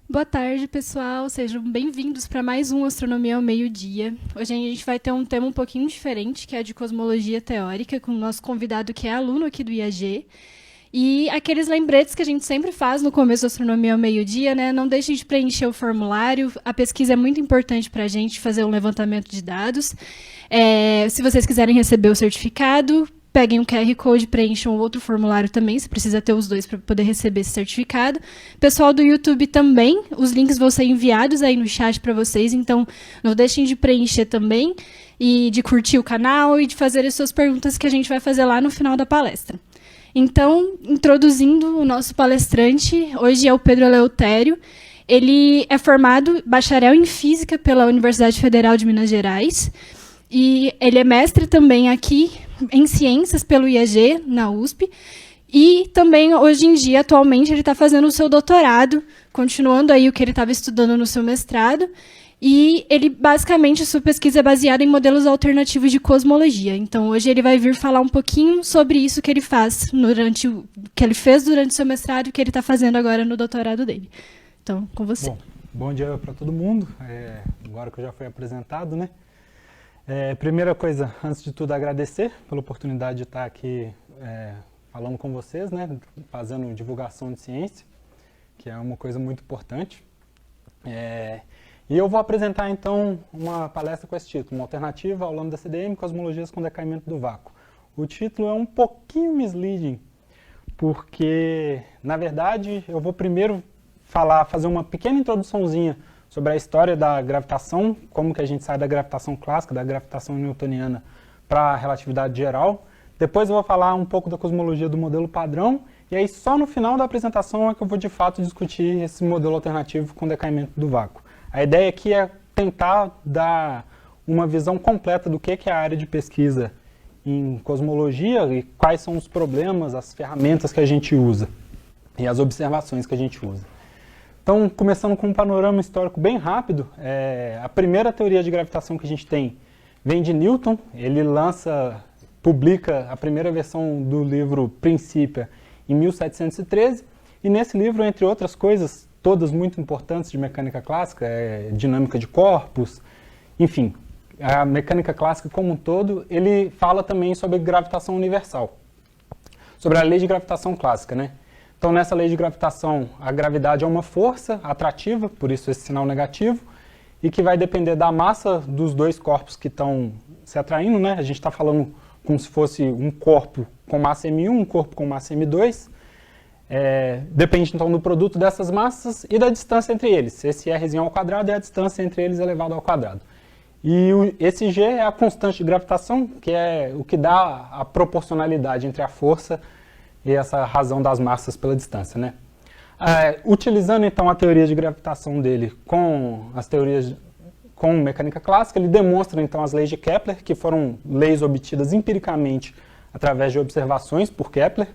Boa tarde, pessoal. Sejam bem-vindos para mais um Astronomia ao Meio-Dia. Hoje a gente vai ter um tema um pouquinho diferente, que é de cosmologia teórica, com o nosso convidado que é aluno aqui do IAG. E aqueles lembretes que a gente sempre faz no começo da Astronomia ao Meio-Dia, né? Não deixem de preencher o formulário. A pesquisa é muito importante para a gente fazer um levantamento de dados. Se vocês quiserem receber o certificado, peguem um QR Code e preencham outro formulário também, você precisa ter os dois para poder receber esse certificado. Pessoal do YouTube também, os links vão ser enviados aí no chat para vocês, então não deixem de preencher também e de curtir o canal e de fazer as suas perguntas que a gente vai fazer lá no final da palestra. Então, introduzindo o nosso palestrante, hoje é o Pedro Eleutério. Ele é formado bacharel em Física pela Universidade Federal de Minas Gerais e ele é mestre também aqui em Ciências pelo IAG, na USP, e também, hoje em dia, atualmente, ele está fazendo o seu doutorado, continuando aí o que ele estava estudando no seu mestrado, e ele, basicamente, sua pesquisa é baseada em modelos alternativos de cosmologia. Então, hoje ele vai vir falar um pouquinho sobre isso que ele fez durante o seu mestrado e o que ele está fazendo agora no doutorado dele. Então, com você. Bom dia para todo mundo, agora que eu já fui apresentado, né? Primeira coisa, antes de tudo, agradecer pela oportunidade de estar aqui falando com vocês, né, fazendo divulgação de ciência, que é uma coisa muito importante. E eu vou apresentar, então, uma palestra com esse título, uma alternativa ao lambda CDM, cosmologias com decaimento do vácuo. O título é um pouquinho misleading, porque, na verdade, eu vou primeiro fazer uma pequena introduçãozinha sobre a história da gravitação, como que a gente sai da gravitação clássica, da gravitação newtoniana, para a relatividade geral. Depois eu vou falar um pouco da cosmologia do modelo padrão, e aí só no final da apresentação é que eu vou de fato discutir esse modelo alternativo com decaimento do vácuo. A ideia aqui é tentar dar uma visão completa do que é a área de pesquisa em cosmologia e quais são os problemas, as ferramentas que a gente usa e as observações que a gente usa. Então, começando com um panorama histórico bem rápido, a primeira teoria de gravitação que a gente tem vem de Newton. Ele publica a primeira versão do livro Principia em 1713, e nesse livro, entre outras coisas, todas muito importantes de mecânica clássica, dinâmica de corpos, enfim, a mecânica clássica como um todo, ele fala também sobre gravitação universal, sobre a lei de gravitação clássica, né? Então, nessa lei de gravitação, a gravidade é uma força atrativa, por isso esse sinal negativo, e que vai depender da massa dos dois corpos que estão se atraindo, né? A gente está falando como se fosse um corpo com massa m1, um corpo com massa m2. Depende, então, do produto dessas massas e da distância entre eles. Esse Rzinho ao quadrado é a distância entre eles elevado ao quadrado. E esse G é a constante de gravitação, que é o que dá a proporcionalidade entre a força e essa razão das massas pela distância, né? Utilizando então a teoria de gravitação dele com as teorias com mecânica clássica, ele demonstra então as leis de Kepler, que foram leis obtidas empiricamente através de observações por Kepler.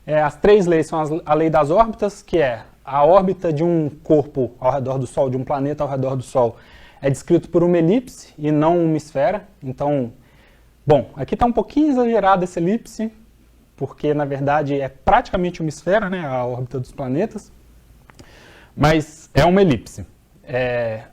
As três leis são a lei das órbitas, que é a órbita de um corpo ao redor do Sol, de um planeta ao redor do Sol, é descrito por uma elipse e não uma esfera. Então, bom, aqui está um pouquinho exagerada essa elipse, porque, na verdade, é praticamente uma esfera, né, a órbita dos planetas, mas é uma elipse.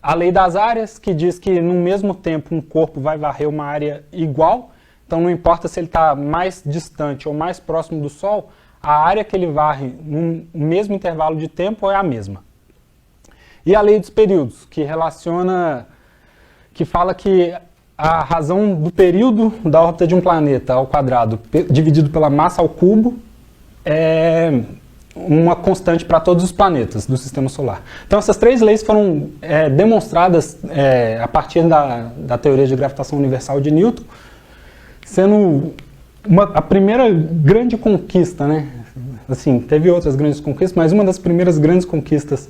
A lei das áreas, que diz que, no mesmo tempo, um corpo vai varrer uma área igual, então não importa se ele está mais distante ou mais próximo do Sol, a área que ele varre no mesmo intervalo de tempo é a mesma. E a lei dos períodos, que fala que a razão do período da órbita de um planeta ao quadrado dividido pela massa ao cubo é uma constante para todos os planetas do Sistema Solar. Então essas três leis foram demonstradas a partir da teoria de gravitação universal de Newton, sendo a primeira grande conquista, né? Assim, teve outras grandes conquistas, mas uma das primeiras grandes conquistas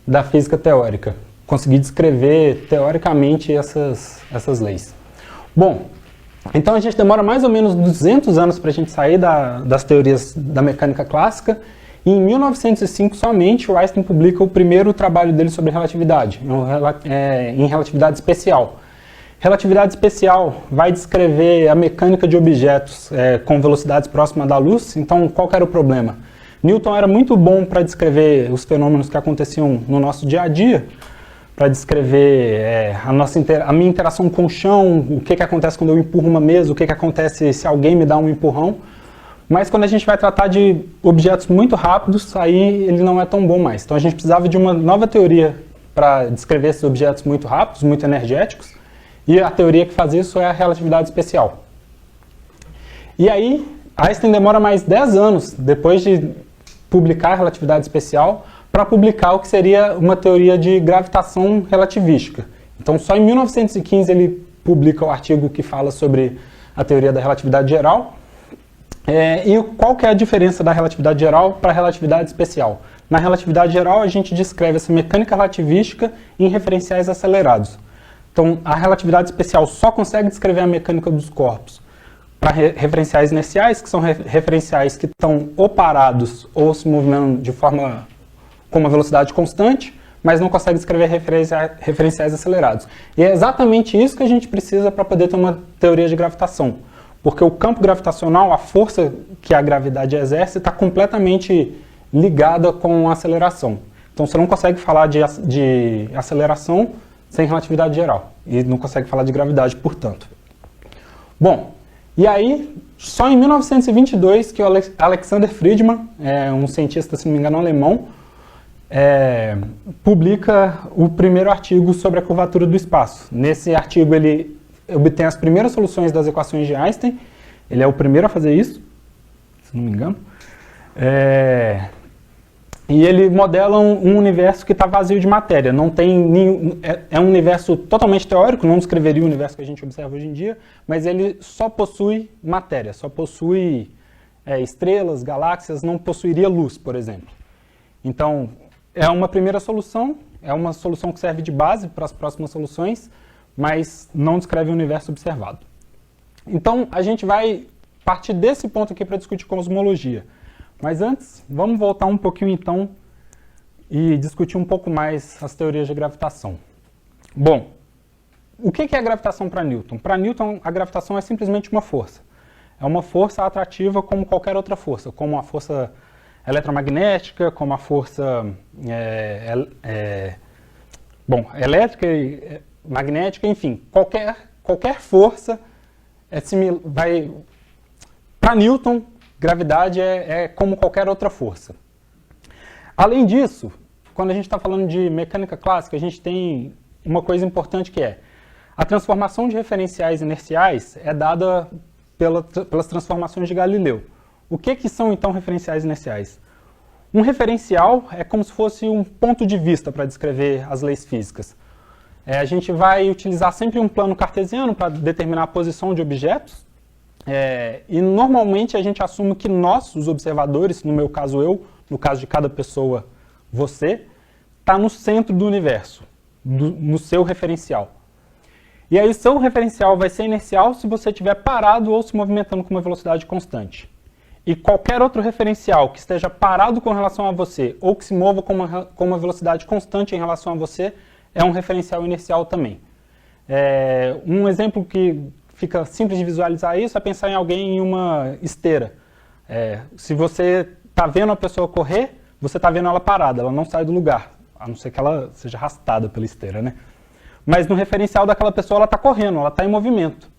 da física teórica. Conseguir descrever teoricamente essas leis. Bom, então a gente demora mais ou menos 200 anos para a gente sair das teorias da mecânica clássica, e em 1905 somente o Einstein publica o primeiro trabalho dele sobre relatividade, em relatividade especial. Relatividade especial vai descrever a mecânica de objetos com velocidades próximas da luz. Então, qual que era o problema? Newton era muito bom para descrever os fenômenos que aconteciam no nosso dia a dia, para descrever a minha interação com o chão, o que acontece quando eu empurro uma mesa, o que acontece se alguém me dá um empurrão. Mas quando a gente vai tratar de objetos muito rápidos, aí ele não é tão bom mais. Então a gente precisava de uma nova teoria para descrever esses objetos muito rápidos, muito energéticos, e a teoria que faz isso é a relatividade especial. E aí, Einstein demora mais 10 anos, depois de publicar a relatividade especial, para publicar o que seria uma teoria de gravitação relativística. Então só em 1915 ele publica o artigo que fala sobre a teoria da relatividade geral. E qual que é a diferença da relatividade geral para a relatividade especial? Na relatividade geral, a gente descreve essa mecânica relativística em referenciais acelerados. Então, a relatividade especial só consegue descrever a mecânica dos corpos para referenciais inerciais, que são referenciais que estão ou parados ou se movimentando de forma com uma velocidade constante, mas não consegue descrever referenciais acelerados. E é exatamente isso que a gente precisa para poder ter uma teoria de gravitação. Porque o campo gravitacional, a força que a gravidade exerce, está completamente ligada com a aceleração. Então você não consegue falar de aceleração sem relatividade geral. E não consegue falar de gravidade, portanto. Bom, e aí, só em 1922 que o Alexander Friedmann, um cientista, se não me engano, alemão, publica o primeiro artigo sobre a curvatura do espaço. Nesse artigo ele obtém as primeiras soluções das equações de Einstein. Ele é o primeiro a fazer isso, se não me engano. E ele modela um universo que está vazio de matéria. Não tem nenhum, é um universo totalmente teórico, não descreveria o universo que a gente observa hoje em dia, mas ele só possui matéria, só possui estrelas, galáxias, não possuiria luz, por exemplo. Então, é uma primeira solução, é uma solução que serve de base para as próximas soluções, mas não descreve o universo observado. Então, a gente vai partir desse ponto aqui para discutir cosmologia. Mas antes, vamos voltar um pouquinho então e discutir um pouco mais as teorias de gravitação. Bom, o que é a gravitação para Newton? Para Newton, a gravitação é simplesmente uma força. É uma força atrativa como qualquer outra força, como a força eletromagnética, como a força elétrica, magnética, enfim, qualquer força para Newton, gravidade é como qualquer outra força. Além disso, quando a gente está falando de mecânica clássica, a gente tem uma coisa importante que é a transformação de referenciais inerciais é dada pelas transformações de Galileu. O que são então referenciais inerciais? Um referencial é como se fosse um ponto de vista para descrever as leis físicas. A gente vai utilizar sempre um plano cartesiano para determinar a posição de objetos. E normalmente a gente assume que nós, os observadores, no meu caso eu, no caso de cada pessoa, você, está no centro do universo, no seu referencial. E aí o seu referencial vai ser inercial se você estiver parado ou se movimentando com uma velocidade constante. E qualquer outro referencial que esteja parado com relação a você ou que se mova com uma velocidade constante em relação a você é um referencial inercial também. Um exemplo que fica simples de visualizar isso é pensar em alguém em uma esteira. Se você está vendo a pessoa correr, você está vendo ela parada, ela não sai do lugar, a não ser que ela seja arrastada pela esteira, né? Mas no referencial daquela pessoa ela está correndo, ela está em movimento.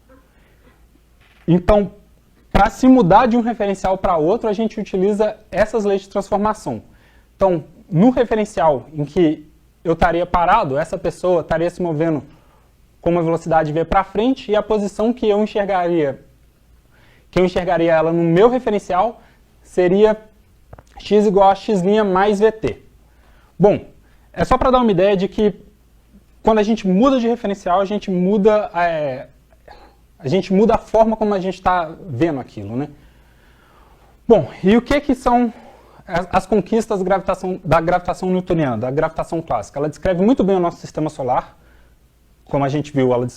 Então, para se mudar de um referencial para outro, a gente utiliza essas leis de transformação. Então, no referencial em que eu estaria parado, essa pessoa estaria se movendo com uma velocidade v para frente e a posição que eu enxergaria ela no meu referencial seria x igual a x' mais vt. Bom, é só para dar uma ideia de que quando a gente muda de referencial, a gente muda a forma como a gente está vendo aquilo, né? Bom, e o que são as conquistas da gravitação newtoniana, da gravitação clássica? Ela descreve muito bem o nosso sistema solar. Como a gente viu, ela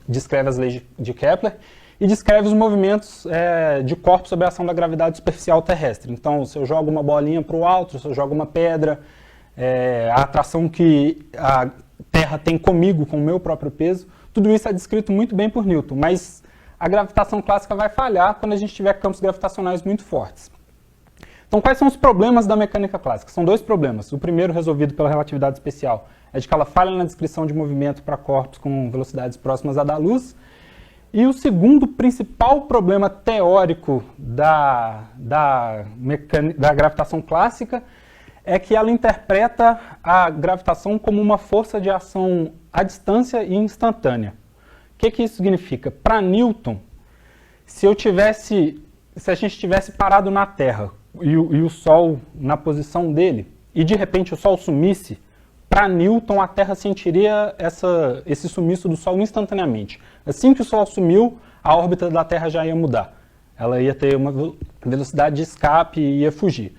descreve as leis de Kepler e descreve os movimentos de corpos sob a ação da gravidade superficial terrestre. Então, se eu jogo uma bolinha para o alto, se eu jogo uma pedra, a atração que a Terra tem comigo, com o meu próprio peso, tudo isso é descrito muito bem por Newton, mas a gravitação clássica vai falhar quando a gente tiver campos gravitacionais muito fortes. Então, quais são os problemas da mecânica clássica? São dois problemas. O primeiro, resolvido pela relatividade especial, é de que ela falha na descrição de movimento para corpos com velocidades próximas à da luz. E o segundo principal problema teórico da gravitação clássica é que ela interpreta a gravitação como uma força de ação à distância e instantânea. O que isso significa? Para Newton, se a gente tivesse parado na Terra e o Sol na posição dele, e de repente o Sol sumisse, para Newton a Terra sentiria esse sumiço do Sol instantaneamente. Assim que o Sol sumiu, a órbita da Terra já ia mudar. Ela ia ter uma velocidade de escape e ia fugir.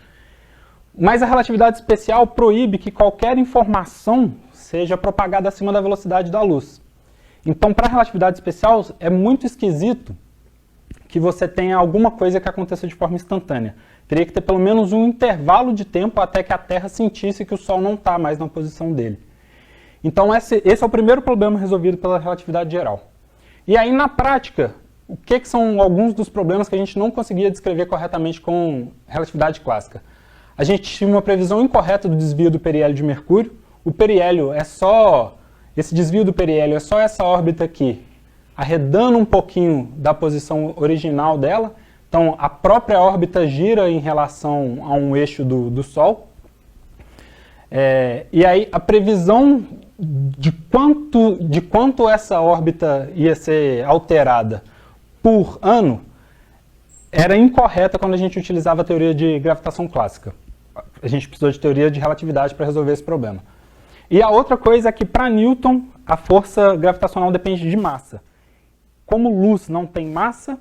Mas a relatividade especial proíbe que qualquer informação seja propagada acima da velocidade da luz. Então, para a relatividade especial, é muito esquisito que você tenha alguma coisa que aconteça de forma instantânea. Teria que ter pelo menos um intervalo de tempo até que a Terra sentisse que o Sol não está mais na posição dele. Então, esse é o primeiro problema resolvido pela relatividade geral. E aí, na prática, o que são alguns dos problemas que a gente não conseguia descrever corretamente com relatividade clássica? A gente tinha uma previsão incorreta do desvio do periélio de Mercúrio. O periélio esse desvio do periélio é só essa órbita aqui, arredando um pouquinho da posição original dela. Então, a própria órbita gira em relação a um eixo do Sol. E aí, a previsão de quanto essa órbita ia ser alterada por ano era incorreta quando a gente utilizava a teoria de gravitação clássica. A gente precisou de teoria de relatividade para resolver esse problema. E a outra coisa é que, para Newton, a força gravitacional depende de massa. Como luz não tem massa,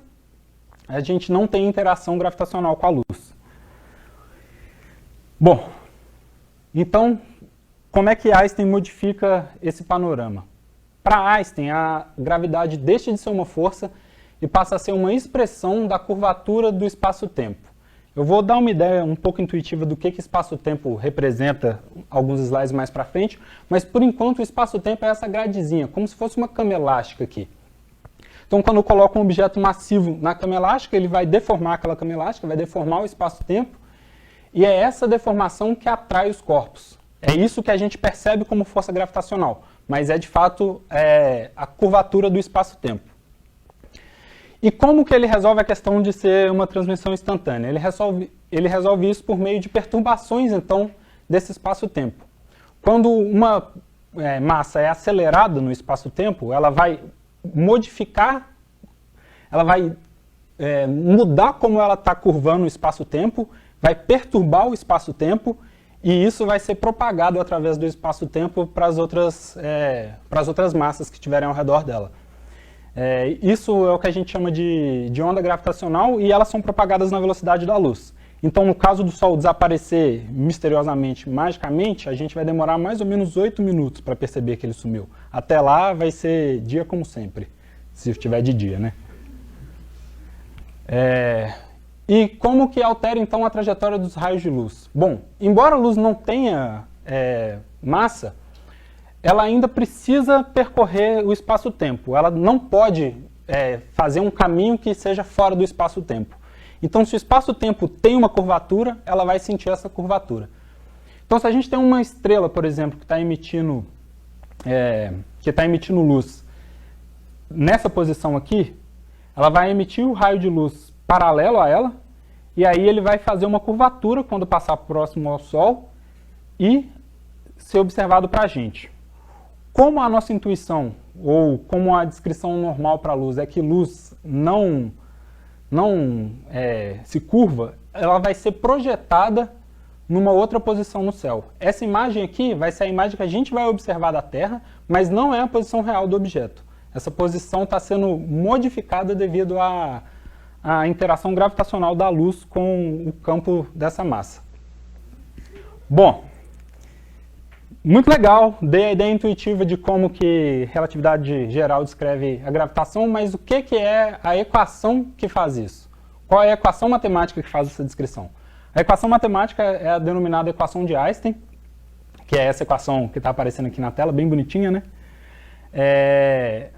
a gente não tem interação gravitacional com a luz. Bom, então, como é que Einstein modifica esse panorama? Para Einstein, a gravidade deixa de ser uma força e passa a ser uma expressão da curvatura do espaço-tempo. Eu vou dar uma ideia um pouco intuitiva do que espaço-tempo representa alguns slides mais para frente, mas por enquanto o espaço-tempo é essa gradezinha, como se fosse uma cama elástica aqui. Então, quando eu coloco um objeto massivo na cama elástica, ele vai deformar aquela cama elástica, vai deformar o espaço-tempo, e é essa deformação que atrai os corpos. É isso que a gente percebe como força gravitacional, mas é de fato a curvatura do espaço-tempo. E como que ele resolve a questão de ser uma transmissão instantânea? Ele resolve isso por meio de perturbações, então, desse espaço-tempo. Quando uma massa é acelerada no espaço-tempo, ela vai modificar, ela vai mudar como ela está curvando o espaço-tempo, vai perturbar o espaço-tempo, e isso vai ser propagado através do espaço-tempo para as outras massas que estiverem ao redor dela. Isso é o que a gente chama de onda gravitacional, e elas são propagadas na velocidade da luz. Então, no caso do Sol desaparecer misteriosamente, magicamente, a gente vai demorar mais ou menos 8 minutos para perceber que ele sumiu. Até lá vai ser dia como sempre, se estiver de dia, né? E como que altera, então, a trajetória dos raios de luz? Bom, embora a luz não tenha massa, ela ainda precisa percorrer o espaço-tempo. Ela não pode fazer um caminho que seja fora do espaço-tempo. Então, se o espaço-tempo tem uma curvatura, ela vai sentir essa curvatura. Então, se a gente tem uma estrela, por exemplo, que está emitindo luz nessa posição aqui, ela vai emitir o raio de luz paralelo a ela, e aí ele vai fazer uma curvatura quando passar próximo ao Sol e ser observado para a gente. Como a nossa intuição, ou como a descrição normal para a luz é que luz não se curva, ela vai ser projetada numa outra posição no céu. Essa imagem aqui vai ser a imagem que a gente vai observar da Terra, mas não é a posição real do objeto. Essa posição está sendo modificada devido à interação gravitacional da luz com o campo dessa massa. Bom, muito legal, dei a ideia intuitiva de como que relatividade geral descreve a gravitação, mas o que é a equação que faz isso? Qual é a equação matemática que faz essa descrição? A equação matemática é a denominada equação de Einstein, que é essa equação que está aparecendo aqui na tela, bem bonitinha, né?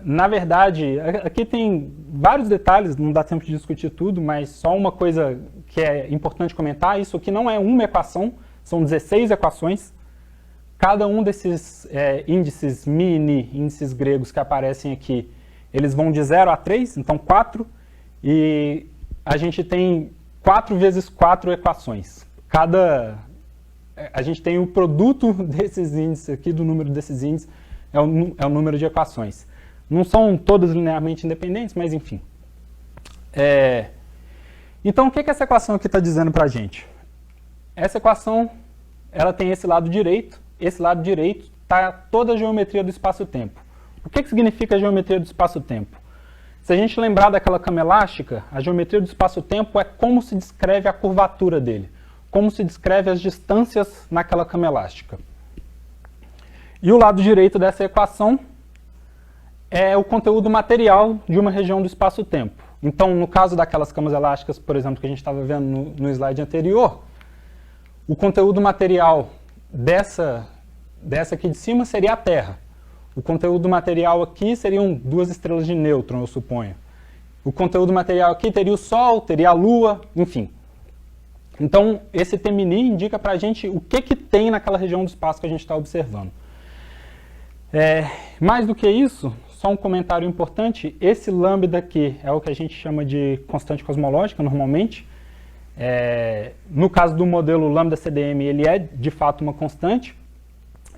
Na verdade, aqui tem vários detalhes, não dá tempo de discutir tudo, mas só uma coisa que é importante comentar, isso aqui não é uma equação, são 16 equações. Cada um desses índices, mini índices gregos que aparecem aqui, eles vão de 0 a 3, então 4, e a gente tem 4 vezes 4 equações. A gente tem o produto desses índices aqui, do número desses índices, é o número de equações. Não são todas linearmente independentes, mas enfim. Então, o que essa equação aqui está dizendo para a gente? Essa equação, ela tem esse lado direito está toda a geometria do espaço-tempo. O que significa a geometria do espaço-tempo? Se a gente lembrar daquela cama elástica, a geometria do espaço-tempo é como se descreve a curvatura dele, como se descreve as distâncias naquela cama elástica. E o lado direito dessa equação é o conteúdo material de uma região do espaço-tempo. Então, no caso daquelas camas elásticas, por exemplo, que a gente estava vendo no slide anterior, o conteúdo material dessa aqui de cima seria a Terra. O conteúdo material aqui seriam 2 estrelas de nêutron, eu suponho. O conteúdo material aqui teria o Sol, teria a Lua, enfim. Então, esse T-mini indica para a gente o que tem naquela região do espaço que a gente está observando. Mais do que isso, só um comentário importante, esse lambda aqui é o que a gente chama de constante cosmológica, normalmente. No caso do modelo lambda CDM, ele é de fato uma constante,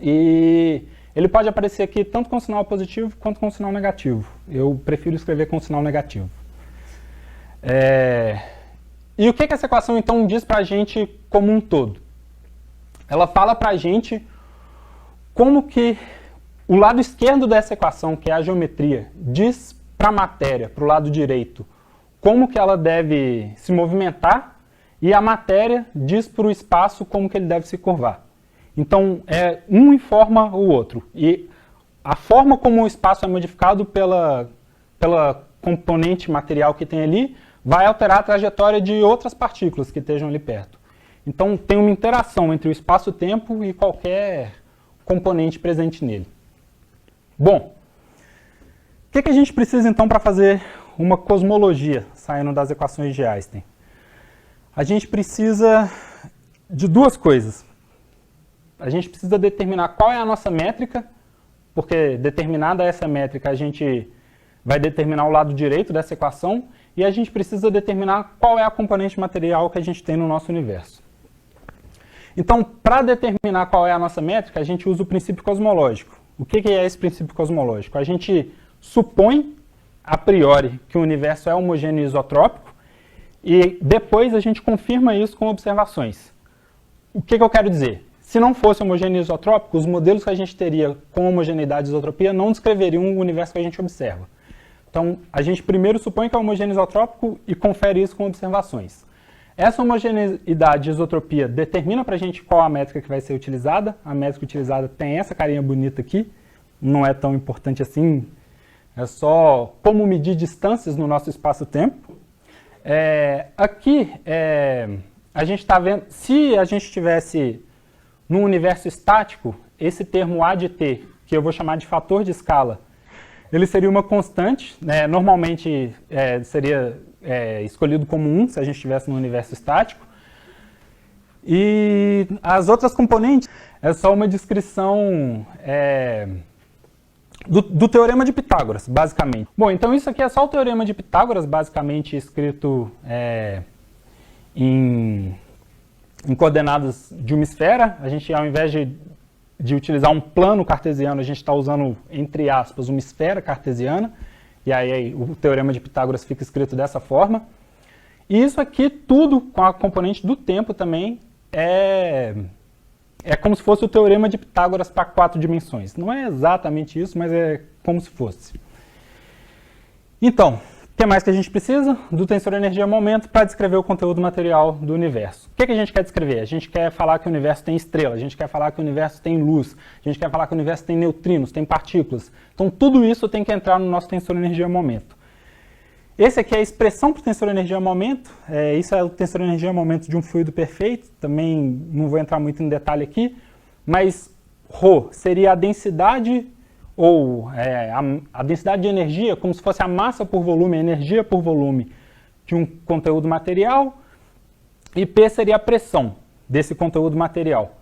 e ele pode aparecer aqui tanto com sinal positivo quanto com sinal negativo. Eu prefiro escrever com sinal negativo. E o que essa equação então diz para a gente como um todo? Ela fala para a gente como que o lado esquerdo dessa equação, que é a geometria, diz para a matéria, para o lado direito, como que ela deve se movimentar, e a matéria diz para o espaço como que ele deve se curvar. Então, um informa o outro. E a forma como o espaço é modificado pela componente material que tem ali vai alterar a trajetória de outras partículas que estejam ali perto. Então, tem uma interação entre o espaço-tempo e qualquer componente presente nele. Bom, o que a gente precisa então para fazer uma cosmologia saindo das equações de Einstein? A gente precisa de 2 coisas. A gente precisa determinar qual é a nossa métrica, porque determinada essa métrica a gente vai determinar o lado direito dessa equação, e a gente precisa determinar qual é a componente material que a gente tem no nosso universo. Então, para determinar qual é a nossa métrica, a gente usa o princípio cosmológico. O que é esse princípio cosmológico? A gente supõe, a priori, que o universo é homogêneo e isotrópico, e depois a gente confirma isso com observações. O que eu quero dizer? Se não fosse homogêneo e isotrópico, os modelos que a gente teria com homogeneidade e isotropia não descreveriam o universo que a gente observa. Então, a gente primeiro supõe que é homogêneo e isotrópico e confere isso com observações. Essa homogeneidade e isotropia determina para a gente qual a métrica que vai ser utilizada. A métrica utilizada tem essa carinha bonita aqui, não é tão importante assim, é só como medir distâncias no nosso espaço-tempo. Aqui, a gente está vendo, se a gente tivesse num universo estático, esse termo A de T, que eu vou chamar de fator de escala, ele seria uma constante, né? Normalmente seria escolhido como 1 se a gente estivesse num universo estático. E as outras componentes é só uma descrição do Teorema de Pitágoras, basicamente. Bom, então isso aqui é só o Teorema de Pitágoras, basicamente escrito em coordenadas de uma esfera. A gente, ao invés de utilizar um plano cartesiano, a gente está usando, entre aspas, uma esfera cartesiana. E aí o Teorema de Pitágoras fica escrito dessa forma. E isso aqui, tudo com a componente do tempo também, é como se fosse o Teorema de Pitágoras para 4 dimensões. Não é exatamente isso, mas é como se fosse. Então, o que mais que a gente precisa? Do tensor energia-momento para descrever o conteúdo material do universo. O que a gente quer descrever? A gente quer falar que o universo tem estrela, a gente quer falar que o universo tem luz, a gente quer falar que o universo tem neutrinos, tem partículas. Então, tudo isso tem que entrar no nosso tensor energia-momento. Esse aqui é a expressão para o tensor energia-momento. Isso é o tensor energia-momento de um fluido perfeito. Também não vou entrar muito em detalhe aqui, mas ρ seria a densidade ou a densidade de energia, como se fosse a massa por volume, a energia por volume de um conteúdo material, e P seria a pressão desse conteúdo material.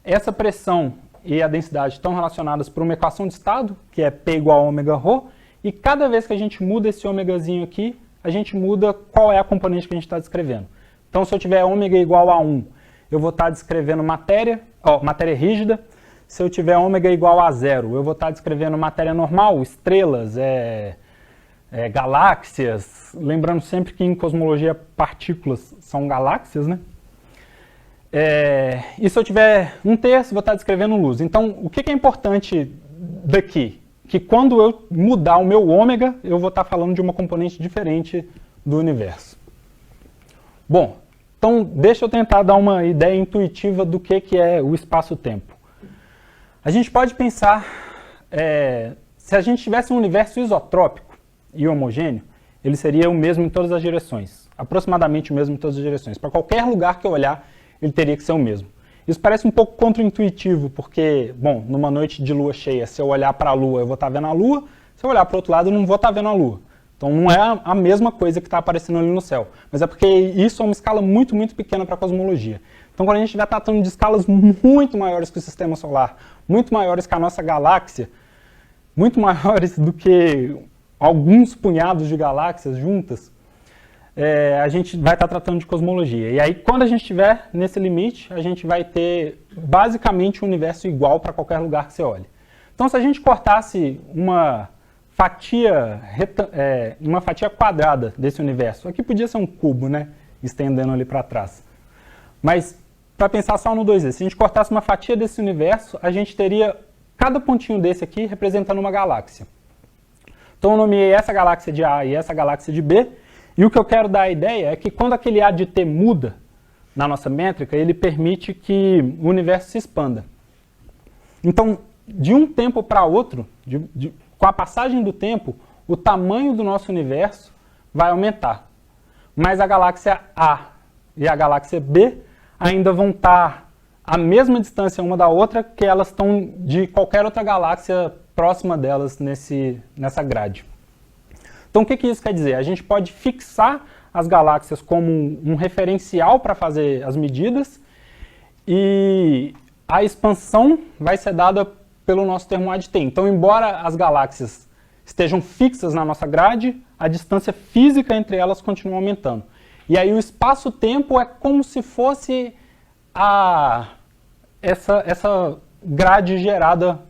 Essa pressão e a densidade estão relacionadas por uma equação de estado, que é P igual a ômega rho, e cada vez que a gente muda esse ômegazinho aqui, a gente muda qual é a componente que a gente está descrevendo. Então, se eu tiver ômega igual a 1, eu vou estar descrevendo matéria rígida. Se eu tiver ômega igual a 0, eu vou estar descrevendo matéria normal, estrelas, galáxias. Lembrando sempre que em cosmologia partículas são galáxias, né? E se eu tiver 1/3, vou estar descrevendo luz. Então, o que é importante daqui? Que quando eu mudar o meu ômega, eu vou estar falando de uma componente diferente do universo. Bom, então deixa eu tentar dar uma ideia intuitiva do que é o espaço-tempo. A gente pode pensar, se a gente tivesse um universo isotrópico e homogêneo, ele seria o mesmo em todas as direções, aproximadamente o mesmo em todas as direções. Para qualquer lugar que eu olhar, ele teria que ser o mesmo. Isso parece um pouco contraintuitivo, porque, bom, numa noite de lua cheia, se eu olhar para a lua, eu vou estar vendo a lua, se eu olhar para o outro lado, eu não vou estar vendo a lua. Então não é a mesma coisa que está aparecendo ali no céu, mas é porque isso é uma escala muito, muito pequena para a cosmologia. Então quando a gente estiver tratando de escalas muito maiores que o Sistema Solar, muito maiores que a nossa galáxia, muito maiores do que alguns punhados de galáxias juntas, a gente vai estar tratando de cosmologia. E aí, quando a gente estiver nesse limite, a gente vai ter basicamente um universo igual para qualquer lugar que você olhe. Então, se a gente cortasse uma fatia quadrada desse universo, aqui podia ser um cubo, né? Estendendo ali para trás. Mas, para pensar só no 2D, se a gente cortasse uma fatia desse universo, a gente teria cada pontinho desse aqui representando uma galáxia. Então, eu nomeei essa galáxia de A e essa galáxia de B. E o que eu quero dar a ideia é que quando aquele A de T muda na nossa métrica, ele permite que o universo se expanda. Então, de um tempo para outro, com a passagem do tempo, o tamanho do nosso universo vai aumentar. Mas a galáxia A e a galáxia B ainda vão estar à mesma distância uma da outra que elas estão de qualquer outra galáxia próxima delas nessa grade. Então, o que isso quer dizer? A gente pode fixar as galáxias como um referencial para fazer as medidas e a expansão vai ser dada pelo nosso termo A de T. Então, embora as galáxias estejam fixas na nossa grade, a distância física entre elas continua aumentando. E aí o espaço-tempo é como se fosse essa grade gerada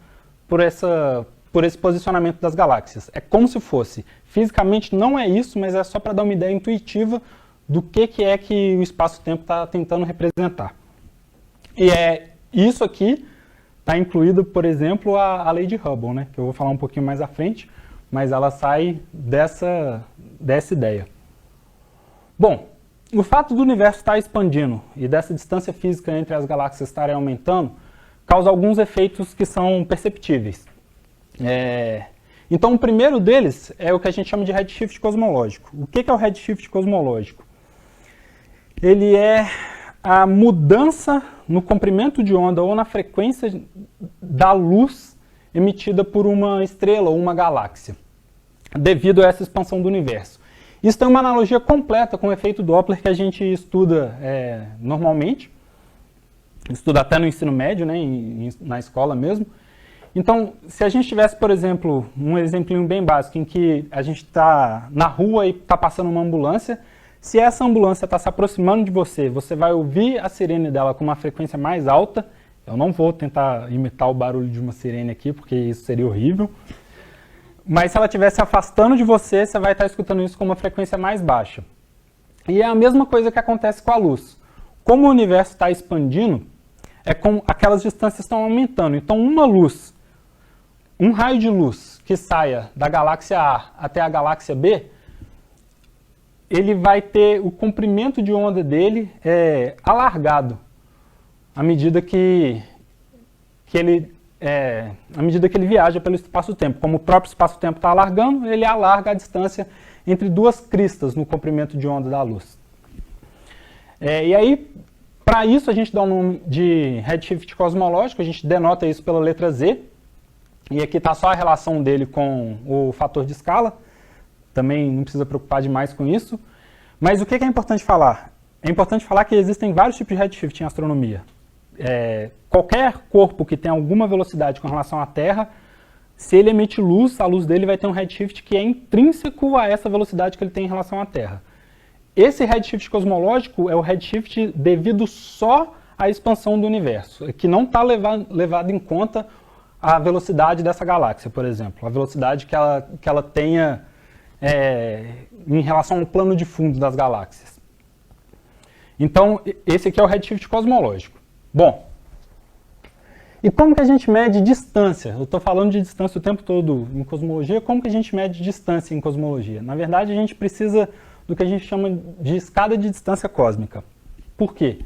por esse posicionamento das galáxias. É como se fosse. Fisicamente não é isso, mas é só para dar uma ideia intuitiva do que o espaço-tempo está tentando representar. E isso aqui está incluído, por exemplo, a lei de Hubble, né, que eu vou falar um pouquinho mais à frente, mas ela sai dessa ideia. Bom, o fato do universo estar expandindo e dessa distância física entre as galáxias estarem aumentando causa alguns efeitos que são perceptíveis. Então, o primeiro deles é o que a gente chama de redshift cosmológico. O que é o redshift cosmológico? Ele é a mudança no comprimento de onda ou na frequência da luz emitida por uma estrela ou uma galáxia, devido a essa expansão do universo. Isso tem uma analogia completa com o efeito Doppler que a gente estuda normalmente, estuda até no ensino médio, né, na escola mesmo. Então, se a gente tivesse, por exemplo, um exemplinho bem básico em que a gente está na rua e está passando uma ambulância, se essa ambulância está se aproximando de você, você vai ouvir a sirene dela com uma frequência mais alta. Eu não vou tentar imitar o barulho de uma sirene aqui, porque isso seria horrível. Mas se ela estiver se afastando de você, você vai estar escutando isso com uma frequência mais baixa. E é a mesma coisa que acontece com a luz. Como o universo está expandindo, aquelas distâncias estão aumentando. Então, um raio de luz que saia da galáxia A até a galáxia B, ele vai ter o comprimento de onda dele alargado à medida que ele viaja pelo espaço-tempo. Como o próprio espaço-tempo está alargando, ele alarga a distância entre duas cristas no comprimento de onda da luz. E aí, para isso, a gente dá o nome de redshift cosmológico, a gente denota isso pela letra Z. E aqui está só a relação dele com o fator de escala. Também não precisa preocupar demais com isso. Mas o que é importante falar? É importante falar que existem vários tipos de redshift em astronomia. Qualquer corpo que tem alguma velocidade com relação à Terra, se ele emite luz, a luz dele vai ter um redshift que é intrínseco a essa velocidade que ele tem em relação à Terra. Esse redshift cosmológico é o redshift devido só à expansão do universo, que não está levado em conta a velocidade dessa galáxia, por exemplo, a velocidade que ela tenha em relação ao plano de fundo das galáxias. Então, esse aqui é o redshift cosmológico. Bom, e como que a gente mede distância? Eu estou falando de distância o tempo todo em cosmologia. Como que a gente mede distância em cosmologia? Na verdade, a gente precisa do que a gente chama de escada de distância cósmica. Por quê?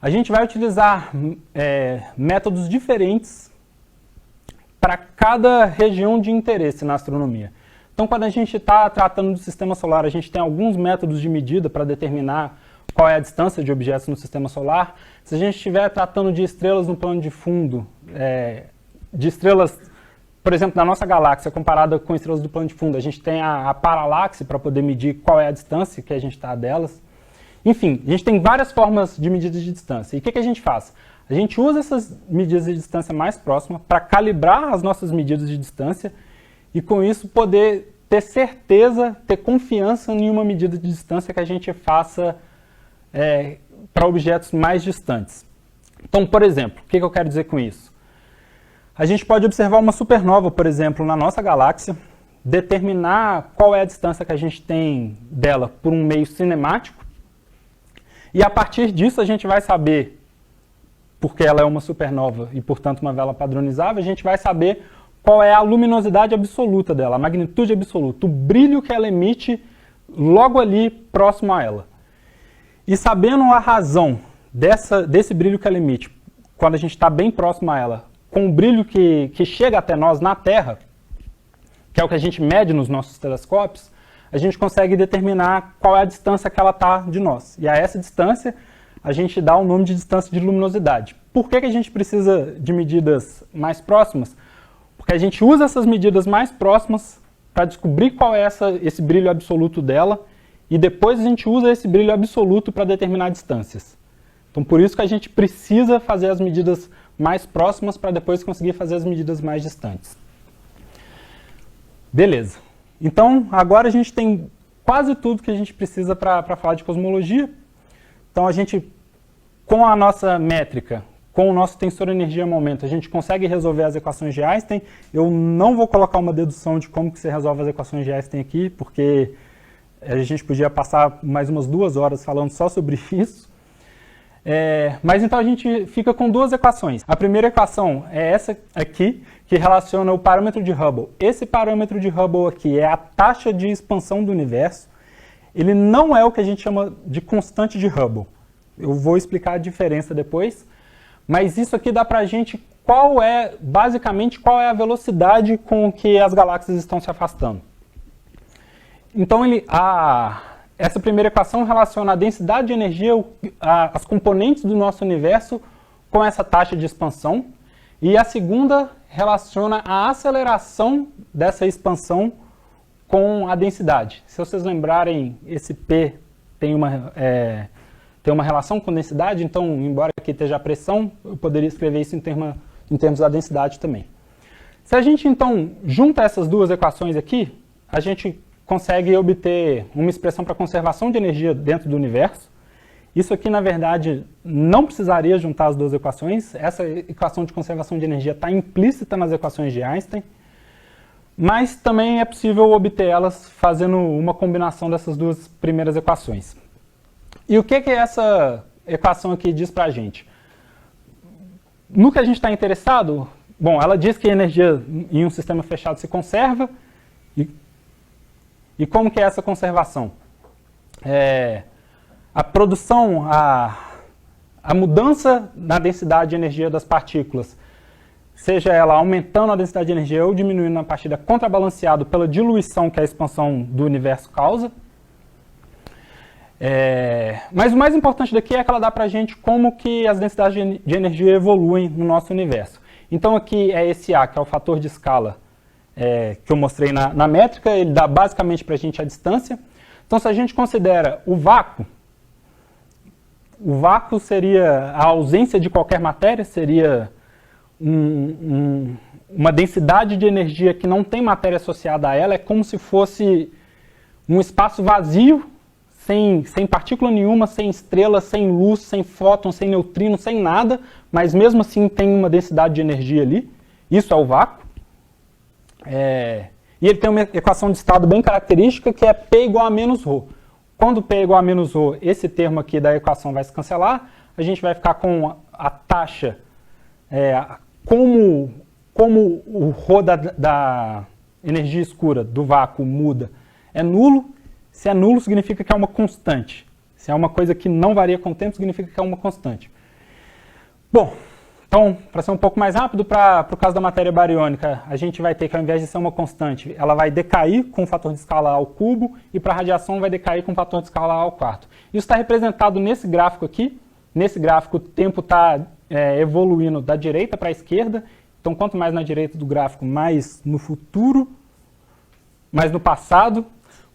A gente vai utilizar métodos diferentes para cada região de interesse na astronomia. Então, quando a gente está tratando do sistema solar, a gente tem alguns métodos de medida para determinar qual é a distância de objetos no sistema solar. Se a gente estiver tratando de estrelas no plano de fundo, de estrelas, por exemplo, da nossa galáxia comparada com estrelas do plano de fundo, a gente tem a paralaxe para poder medir qual é a distância que a gente está delas. Enfim, a gente tem várias formas de medidas de distância. E o que a gente faz? A gente usa essas medidas de distância mais próximas para calibrar as nossas medidas de distância e, com isso, poder ter certeza, ter confiança em uma medida de distância que a gente faça para objetos mais distantes. Então, por exemplo, o que eu quero dizer com isso? A gente pode observar uma supernova, por exemplo, na nossa galáxia, determinar qual é a distância que a gente tem dela por um meio cinemático, e a partir disso a gente vai saber, porque ela é uma supernova e, portanto, uma vela padronizável, a gente vai saber qual é a luminosidade absoluta dela, a magnitude absoluta, o brilho que ela emite logo ali próximo a ela. E sabendo a razão desse brilho que ela emite, quando a gente está bem próximo a ela, com o brilho que chega até nós na Terra, que é o que a gente mede nos nossos telescópios, a gente consegue determinar qual é a distância que ela está de nós. E a essa distância, a gente dá o nome de distância de luminosidade. Por que a gente precisa de medidas mais próximas? Porque a gente usa essas medidas mais próximas para descobrir qual é esse brilho absoluto dela, e depois a gente usa esse brilho absoluto para determinar distâncias. Então, por isso que a gente precisa fazer as medidas mais próximas para depois conseguir fazer as medidas mais distantes. Beleza. Então, agora a gente tem quase tudo que a gente precisa para falar de cosmologia. Então, a gente, com a nossa métrica, com o nosso tensor energia-momento, a gente consegue resolver as equações de Einstein. Eu não vou colocar uma dedução de como que você resolve as equações de Einstein aqui, porque a gente podia passar mais umas 2 horas falando só sobre isso. Mas então a gente fica com 2 equações. A primeira equação é essa aqui, que relaciona o parâmetro de Hubble. Esse parâmetro de Hubble aqui é a taxa de expansão do universo. Ele não é o que a gente chama de constante de Hubble. Eu vou explicar a diferença depois. Mas isso aqui dá pra gente basicamente qual é a velocidade com que as galáxias estão se afastando. Então, essa primeira equação relaciona a densidade de energia, as componentes do nosso universo, com essa taxa de expansão. E a segunda relaciona a aceleração dessa expansão com a densidade. Se vocês lembrarem, esse P tem uma relação com densidade, então, embora aqui esteja a pressão, eu poderia escrever isso em termos da densidade também. Se a gente, então, junta essas 2 equações aqui, a gente consegue obter uma expressão para conservação de energia dentro do universo. Isso aqui, na verdade, não precisaria juntar as 2 equações. Essa equação de conservação de energia está implícita nas equações de Einstein, mas também é possível obter elas fazendo uma combinação dessas 2 primeiras equações. E o que essa equação aqui diz para a gente? No que a gente está interessado, bom, ela diz que a energia em um sistema fechado se conserva. E como que é essa conservação? A produção, a mudança na densidade de energia das partículas, seja ela aumentando a densidade de energia ou diminuindo a partir da contrabalanceado pela diluição que a expansão do universo causa. Mas o mais importante daqui é que ela dá para a gente como que as densidades de energia evoluem no nosso universo. Então aqui é esse A, que é o fator de escala que eu mostrei na métrica, ele dá basicamente para a gente a distância. Então se a gente considera o vácuo seria a ausência de qualquer matéria, seria uma densidade de energia que não tem matéria associada a ela, é como se fosse um espaço vazio, sem partícula nenhuma, sem estrela, sem luz, sem fóton, sem neutrino, sem nada, mas mesmo assim tem uma densidade de energia ali. Isso é o vácuo. E ele tem uma equação de estado bem característica, que é P igual a menos ρ. Quando P é igual a menos ρ, esse termo aqui da equação vai se cancelar, a gente vai ficar com a taxa, como o ρ da energia escura, do vácuo, muda, é nulo. Se é nulo, significa que é uma constante. Se é uma coisa que não varia com o tempo, significa que é uma constante. Bom, então, para ser um pouco mais rápido, para o caso da matéria bariônica, a gente vai ter que, ao invés de ser uma constante, ela vai decair com o fator de escala ao cubo, e para a radiação vai decair com o fator de escala ao quarto. Isso está representado nesse gráfico aqui. Nesse gráfico, o tempo está evoluindo da direita para a esquerda. Então, quanto mais na direita do gráfico, mais no futuro, mais no passado.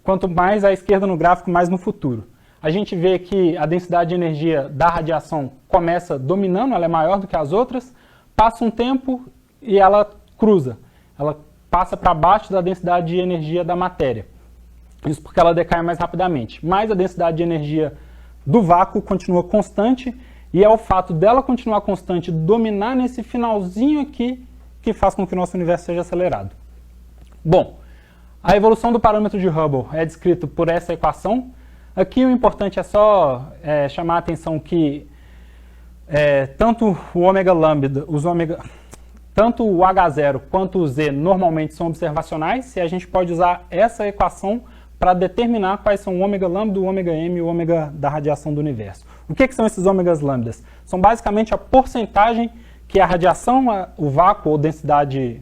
Quanto mais à esquerda no gráfico, mais no futuro. A gente vê que a densidade de energia da radiação começa dominando, ela é maior do que as outras, passa um tempo e ela cruza. Ela passa para baixo da densidade de energia da matéria. Isso porque ela decai mais rapidamente. Mas a densidade de energia do vácuo continua constante, e é o fato dela continuar constante, dominar nesse finalzinho aqui, que faz com que o nosso universo seja acelerado. Bom, a evolução do parâmetro de Hubble é descrita por essa equação. Aqui o importante é só chamar a atenção que tanto o ômega lambda, tanto o H0 quanto o Z normalmente são observacionais, e a gente pode usar essa equação para determinar quais são o ômega lambda, o ômega m e o ômega da radiação do universo. O que são esses ômegas lambdas? São basicamente a porcentagem que a radiação, o vácuo ou densidade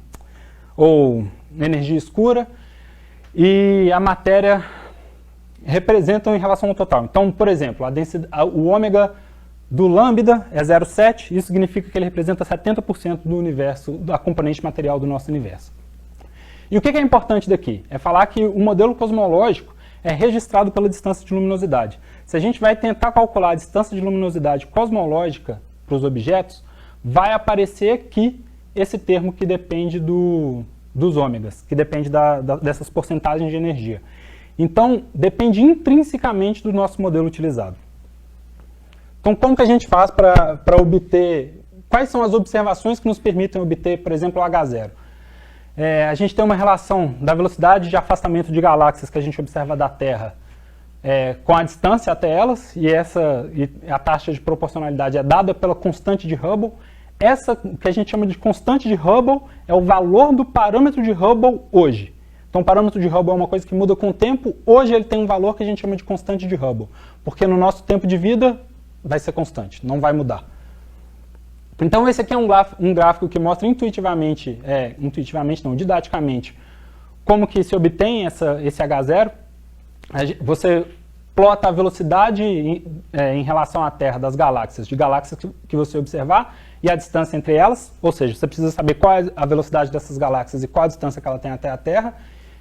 ou energia escura e a matéria representam em relação ao total. Então, por exemplo, o ômega do lambda é 0,7, isso significa que ele representa 70% do universo, da componente material do nosso universo. E o que é importante daqui? É falar que o modelo cosmológico é registrado pela distância de luminosidade. Se a gente vai tentar calcular a distância de luminosidade cosmológica para os objetos, vai aparecer aqui esse termo que depende dos ômegas, que depende dessas porcentagens de energia. Então, depende intrinsecamente do nosso modelo utilizado. Então, como que a gente faz para obter... Quais são as observações que nos permitem obter, por exemplo, o H0? A gente tem uma relação da velocidade de afastamento de galáxias que a gente observa da Terra com a distância até elas, e a taxa de proporcionalidade é dada pela constante de Hubble. Essa que a gente chama de constante de Hubble é o valor do parâmetro de Hubble hoje. Então, o parâmetro de Hubble é uma coisa que muda com o tempo. Hoje ele tem um valor que a gente chama de constante de Hubble, porque no nosso tempo de vida vai ser constante, não vai mudar. Então, esse aqui é um gráfico que mostra didaticamente, como que se obtém esse H0. Você plota a velocidade em relação à Terra das galáxias, de galáxias que você observar, e a distância entre elas, ou seja, você precisa saber qual é a velocidade dessas galáxias e qual a distância que ela tem até a Terra.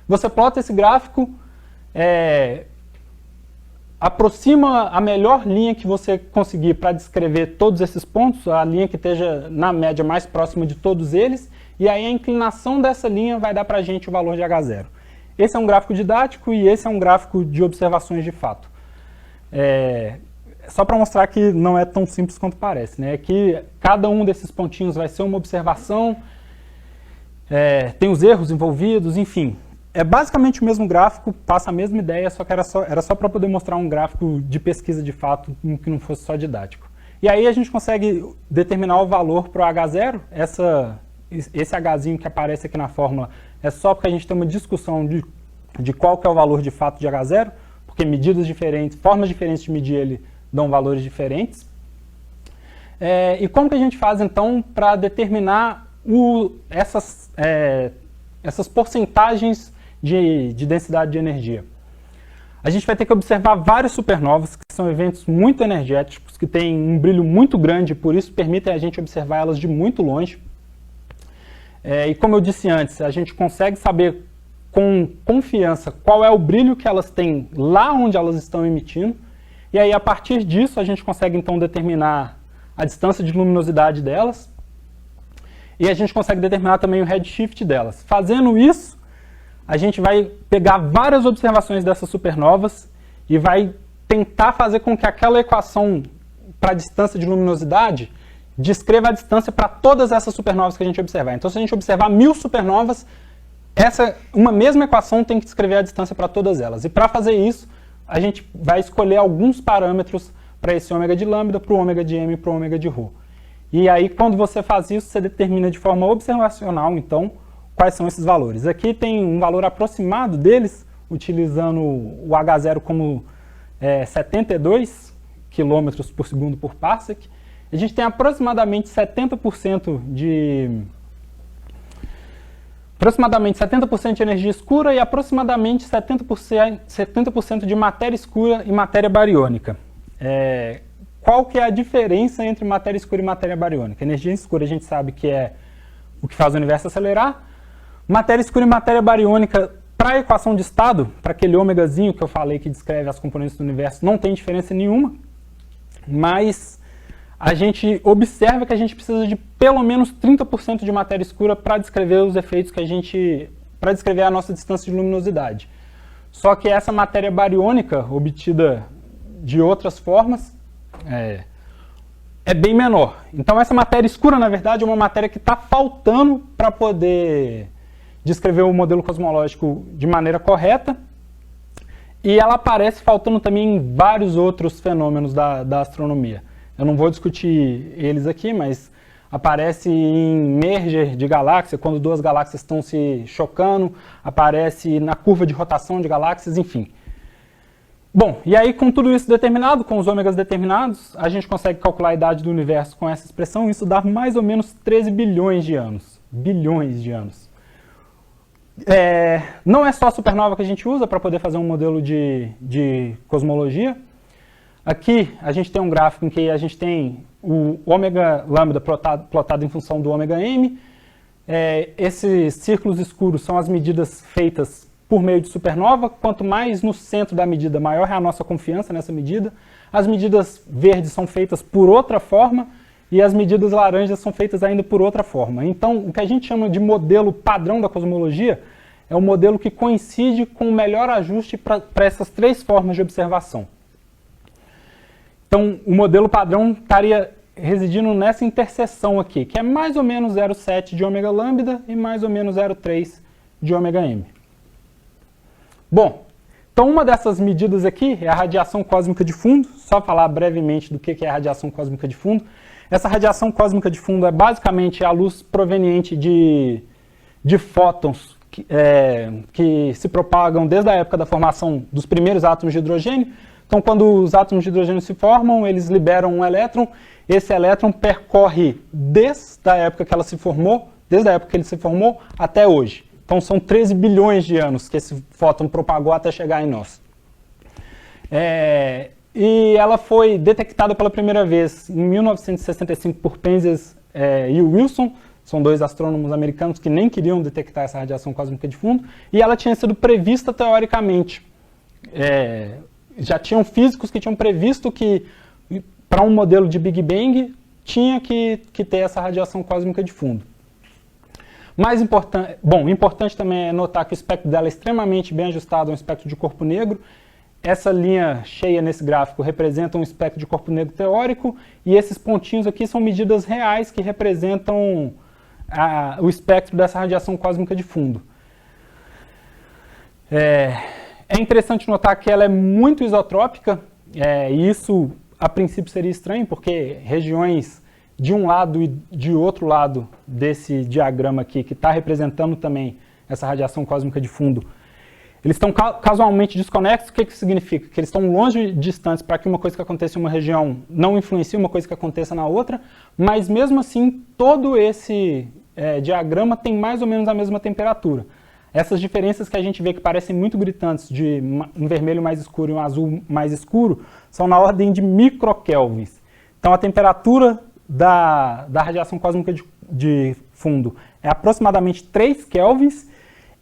Você plota esse gráfico, aproxima a melhor linha que você conseguir para descrever todos esses pontos, a linha que esteja na média mais próxima de todos eles, e aí a inclinação dessa linha vai dar para a gente o valor de H0. Esse é um gráfico didático e esse é um gráfico de observações de fato. Só para mostrar que não é tão simples quanto parece, né? Que cada um desses pontinhos vai ser uma observação, tem os erros envolvidos, enfim. É basicamente o mesmo gráfico, passa a mesma ideia, só que era só para poder mostrar um gráfico de pesquisa de fato, que não fosse só didático. E aí a gente consegue determinar o valor para o H0, esse Hzinho que aparece aqui na fórmula é só porque a gente tem uma discussão de qual que é o valor de fato de H0, porque medidas diferentes, formas diferentes de medir ele dão valores diferentes. E como que a gente faz então para determinar essas porcentagens de densidade de energia? A gente vai ter que observar várias supernovas, que são eventos muito energéticos, que têm um brilho muito grande, por isso permitem a gente observar elas de muito longe. E como eu disse antes, a gente consegue saber com confiança qual é o brilho que elas têm lá onde elas estão emitindo, e aí a partir disso a gente consegue então determinar a distância de luminosidade delas, e a gente consegue determinar também o redshift delas. Fazendo isso, a gente vai pegar várias observações dessas supernovas e vai tentar fazer com que aquela equação para a distância de luminosidade descreva a distância para todas essas supernovas que a gente observar. Então, se a gente observar 1000 supernovas, uma mesma equação tem que descrever a distância para todas elas. E para fazer isso, a gente vai escolher alguns parâmetros para esse ômega de lambda, para o ômega de m e para o ômega de ρ. E aí, quando você faz isso, você determina de forma observacional, então, quais são esses valores. Aqui tem um valor aproximado deles, utilizando o H0 como 72 km por segundo por parsec. A gente tem aproximadamente 70% de energia escura e aproximadamente 70% de matéria escura e matéria bariônica. Qual que é a diferença entre matéria escura e matéria bariônica? Energia escura a gente sabe que é o que faz o universo acelerar. Matéria escura e matéria bariônica, para a equação de estado, para aquele ômegazinho que eu falei que descreve as componentes do universo, não tem diferença nenhuma, mas a gente observa que a gente precisa de pelo menos 30% de matéria escura para descrever os efeitos para descrever a nossa distância de luminosidade. Só que essa matéria bariônica, obtida de outras formas, é bem menor. Então essa matéria escura, na verdade, é uma matéria que está faltando para poder descrever o modelo cosmológico de maneira correta, e ela aparece faltando também em vários outros fenômenos da astronomia. Eu não vou discutir eles aqui, mas aparece em merger de galáxia, quando duas galáxias estão se chocando, aparece na curva de rotação de galáxias, enfim. Bom, e aí com tudo isso determinado, com os ômegas determinados, a gente consegue calcular a idade do universo com essa expressão, isso dá mais ou menos 13 bilhões de anos. Bilhões de anos. Não é só a supernova que a gente usa para poder fazer um modelo de cosmologia. Aqui a gente tem um gráfico em que a gente tem o ômega lambda plotado em função do ômega m. Esses círculos escuros são as medidas feitas por meio de supernova. Quanto mais no centro da medida, maior é a nossa confiança nessa medida. As medidas verdes são feitas por outra forma e as medidas laranjas são feitas ainda por outra forma. Então, o que a gente chama de modelo padrão da cosmologia é o modelo que coincide com o melhor ajuste para essas três formas de observação. Então, o modelo padrão estaria residindo nessa interseção aqui, que é mais ou menos 0,7 de ômega lambda e mais ou menos 0,3 de ômega m. Bom, então uma dessas medidas aqui é a radiação cósmica de fundo. Só falar brevemente do que é a radiação cósmica de fundo. Essa radiação cósmica de fundo é basicamente a luz proveniente de fótons que se propagam desde a época da formação dos primeiros átomos de hidrogênio. Então, quando os átomos de hidrogênio se formam, eles liberam um elétron. Esse elétron percorre desde a época que ela se formou, desde a época que ele se formou até hoje. Então, são 13 bilhões de anos que esse fóton propagou até chegar em nós. E ela foi detectada pela primeira vez em 1965 por Penzias e Wilson. São dois astrônomos americanos que nem queriam detectar essa radiação cósmica de fundo. E ela tinha sido prevista teoricamente. Já tinham físicos que tinham previsto que, para um modelo de Big Bang, tinha que ter essa radiação cósmica de fundo. Mais importante também é notar que o espectro dela é extremamente bem ajustado a um espectro de corpo negro. Essa linha cheia nesse gráfico representa um espectro de corpo negro teórico, e esses pontinhos aqui são medidas reais que representam o espectro dessa radiação cósmica de fundo. É interessante notar que ela é muito isotrópica, e isso a princípio seria estranho, porque regiões de um lado e de outro lado desse diagrama aqui, que está representando também essa radiação cósmica de fundo, eles estão casualmente desconexos. O que isso significa? Que eles estão longe e distantes para que uma coisa que aconteça em uma região não influencie uma coisa que aconteça na outra, mas mesmo assim todo esse diagrama tem mais ou menos a mesma temperatura. Essas diferenças que a gente vê que parecem muito gritantes, de um vermelho mais escuro e um azul mais escuro, são na ordem de microkelvins. Então a temperatura da radiação cósmica de fundo é aproximadamente 3 kelvins,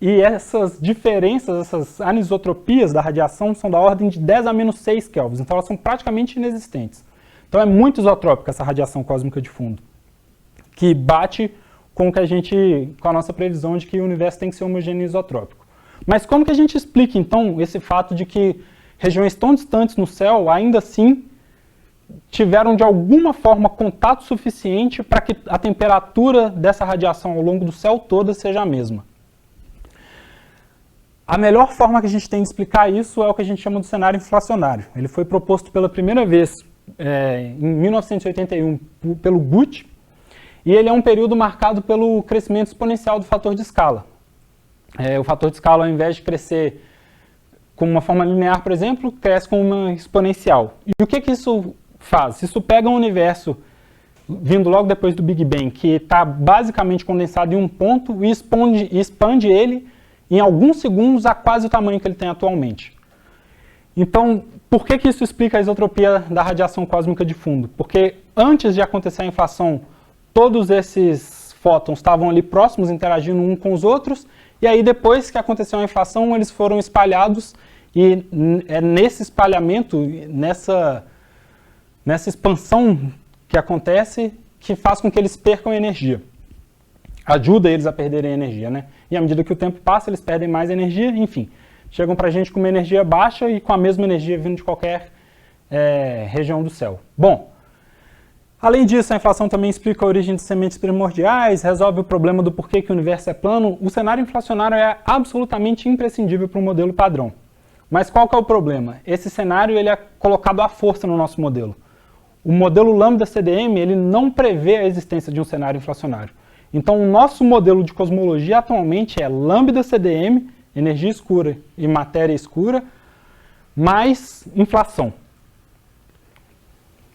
e essas diferenças, essas anisotropias da radiação são da ordem de 10 a menos 6 kelvins, então elas são praticamente inexistentes. Então é muito isotrópica essa radiação cósmica de fundo, que bate com a nossa previsão de que o universo tem que ser homogêneo e isotrópico. Mas como que a gente explica, então, esse fato de que regiões tão distantes no céu, ainda assim, tiveram de alguma forma contato suficiente para que a temperatura dessa radiação ao longo do céu todo seja a mesma? A melhor forma que a gente tem de explicar isso é o que a gente chama de cenário inflacionário. Ele foi proposto pela primeira vez em 1981 pelo Guth, e ele é um período marcado pelo crescimento exponencial do fator de escala. O fator de escala, ao invés de crescer com uma forma linear, por exemplo, cresce com uma exponencial. E o que isso faz? Isso pega um universo vindo logo depois do Big Bang, que está basicamente condensado em um ponto, e expande ele em alguns segundos a quase o tamanho que ele tem atualmente. Então, por que isso explica a isotropia da radiação cósmica de fundo? Porque antes de acontecer a inflação, todos esses fótons estavam ali próximos, interagindo uns com os outros, e aí depois que aconteceu a inflação, eles foram espalhados, e é nesse espalhamento, nessa expansão que acontece, que faz com que eles percam energia. Ajuda eles a perderem energia, né? E à medida que o tempo passa, eles perdem mais energia, enfim. Chegam para a gente com uma energia baixa e com a mesma energia vindo de qualquer região do céu. Bom, além disso, a inflação também explica a origem de sementes primordiais, resolve o problema do porquê que o universo é plano. O cenário inflacionário é absolutamente imprescindível para o modelo padrão. Mas qual que é o problema? Esse cenário ele é colocado à força no nosso modelo. O modelo lambda-CDM ele não prevê a existência de um cenário inflacionário. Então, o nosso modelo de cosmologia atualmente é lambda-CDM, energia escura e matéria escura, mais inflação.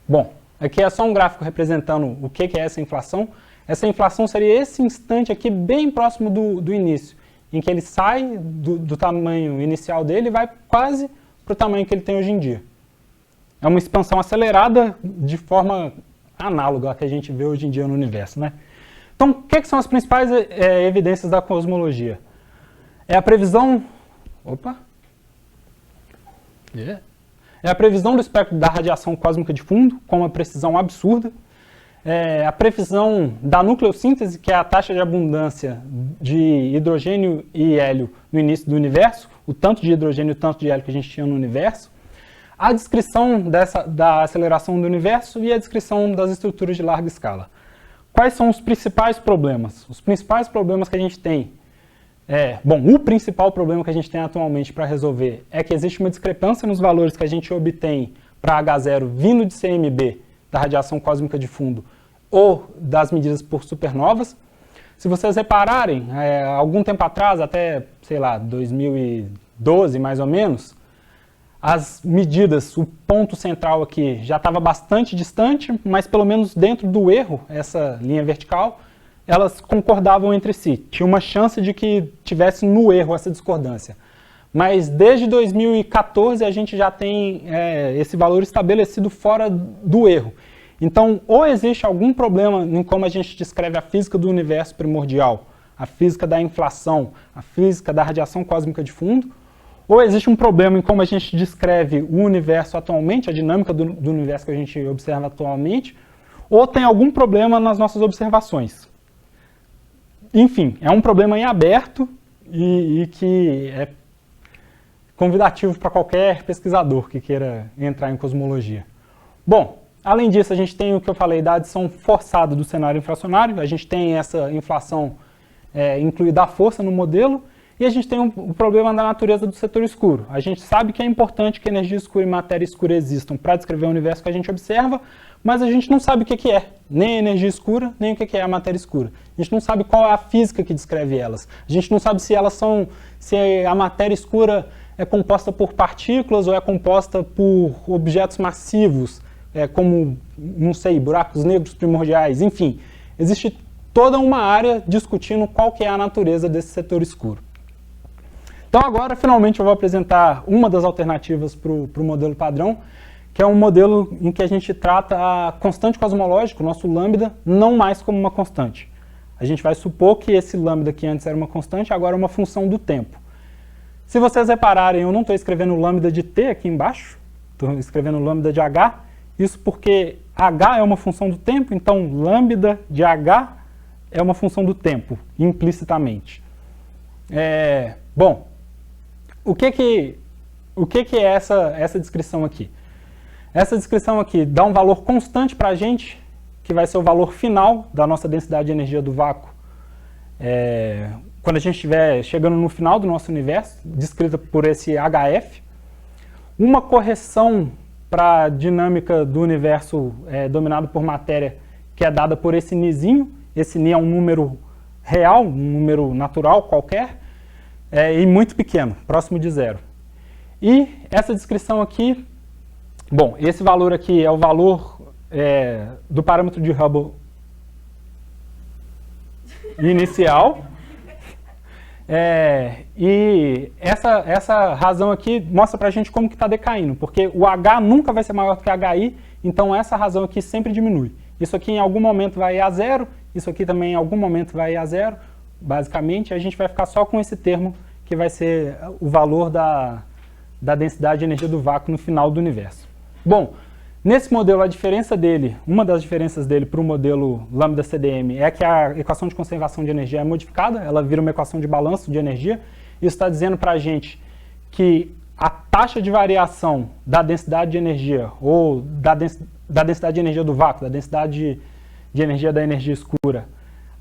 Bom, aqui é só um gráfico representando o que é essa inflação. Essa inflação seria esse instante aqui bem próximo do início, em que ele sai do tamanho inicial dele e vai quase para o tamanho que ele tem hoje em dia. É uma expansão acelerada de forma análoga à que a gente vê hoje em dia no universo, né? Então, o que são as principais evidências da cosmologia? É a previsão... É a previsão do espectro da radiação cósmica de fundo, com uma precisão absurda. É a previsão da nucleossíntese, que é a taxa de abundância de hidrogênio e hélio no início do universo, o tanto de hidrogênio e o tanto de hélio que a gente tinha no universo. A descrição da aceleração do universo e a descrição das estruturas de larga escala. Quais são os principais problemas? Os principais problemas que a gente tem o principal problema que a gente tem atualmente para resolver é que existe uma discrepância nos valores que a gente obtém para H0 vindo de CMB, da radiação cósmica de fundo, ou das medidas por supernovas. Se vocês repararem, algum tempo atrás, até, sei lá, 2012 mais ou menos, as medidas, o ponto central aqui já estava bastante distante, mas pelo menos dentro do erro, essa linha vertical, elas concordavam entre si. Tinha uma chance de que tivesse no erro essa discordância. Mas desde 2014 a gente já tem esse valor estabelecido fora do erro. Então, ou existe algum problema em como a gente descreve a física do universo primordial, a física da inflação, a física da radiação cósmica de fundo, ou existe um problema em como a gente descreve o universo atualmente, a dinâmica do universo que a gente observa atualmente, ou tem algum problema nas nossas observações. Enfim, é um problema em aberto e que é convidativo para qualquer pesquisador que queira entrar em cosmologia. Bom, além disso, a gente tem o que eu falei da adição forçada do cenário inflacionário, a gente tem essa inflação incluída à força no modelo, e a gente tem o problema da natureza do setor escuro. A gente sabe que é importante que energia escura e matéria escura existam para descrever o universo que a gente observa, mas a gente não sabe o que é, nem a energia escura, nem o que é a matéria escura. A gente não sabe qual é a física que descreve elas. A gente não sabe se a matéria escura é composta por partículas ou é composta por objetos massivos, como, não sei, buracos negros primordiais, enfim. Existe toda uma área discutindo qual que é a natureza desse setor escuro. Então agora, finalmente, eu vou apresentar uma das alternativas para o modelo padrão, que é um modelo em que a gente trata a constante cosmológica, o nosso lambda, não mais como uma constante. A gente vai supor que esse lambda que antes era uma constante, agora é uma função do tempo. Se vocês repararem, eu não estou escrevendo lambda de t aqui embaixo, estou escrevendo lambda de h, isso porque h é uma função do tempo, então lambda de h é uma função do tempo, implicitamente. Bom, o que é essa descrição aqui? Essa descrição aqui dá um valor constante para a gente, que vai ser o valor final da nossa densidade de energia do vácuo, quando a gente estiver chegando no final do nosso universo, descrita por esse HF. Uma correção para a dinâmica do universo dominado por matéria, que é dada por esse nizinho. Esse ni é um número real, um número natural qualquer, e muito pequeno, próximo de zero. E essa descrição aqui, bom, esse valor aqui é o valor do parâmetro de Hubble inicial. E essa razão aqui mostra para a gente como que está decaindo, porque o H nunca vai ser maior do que HI, então essa razão aqui sempre diminui. Isso aqui em algum momento vai a zero, isso aqui também em algum momento vai a zero, basicamente, a gente vai ficar só com esse termo, que vai ser o valor da densidade de energia do vácuo no final do universo. Bom, nesse modelo, a diferença dele, uma das diferenças dele para o modelo lambda CDM é que a equação de conservação de energia é modificada, ela vira uma equação de balanço de energia. Isso está dizendo para a gente que a taxa de variação da densidade de energia, ou da densidade de energia do vácuo, da densidade de energia da energia escura,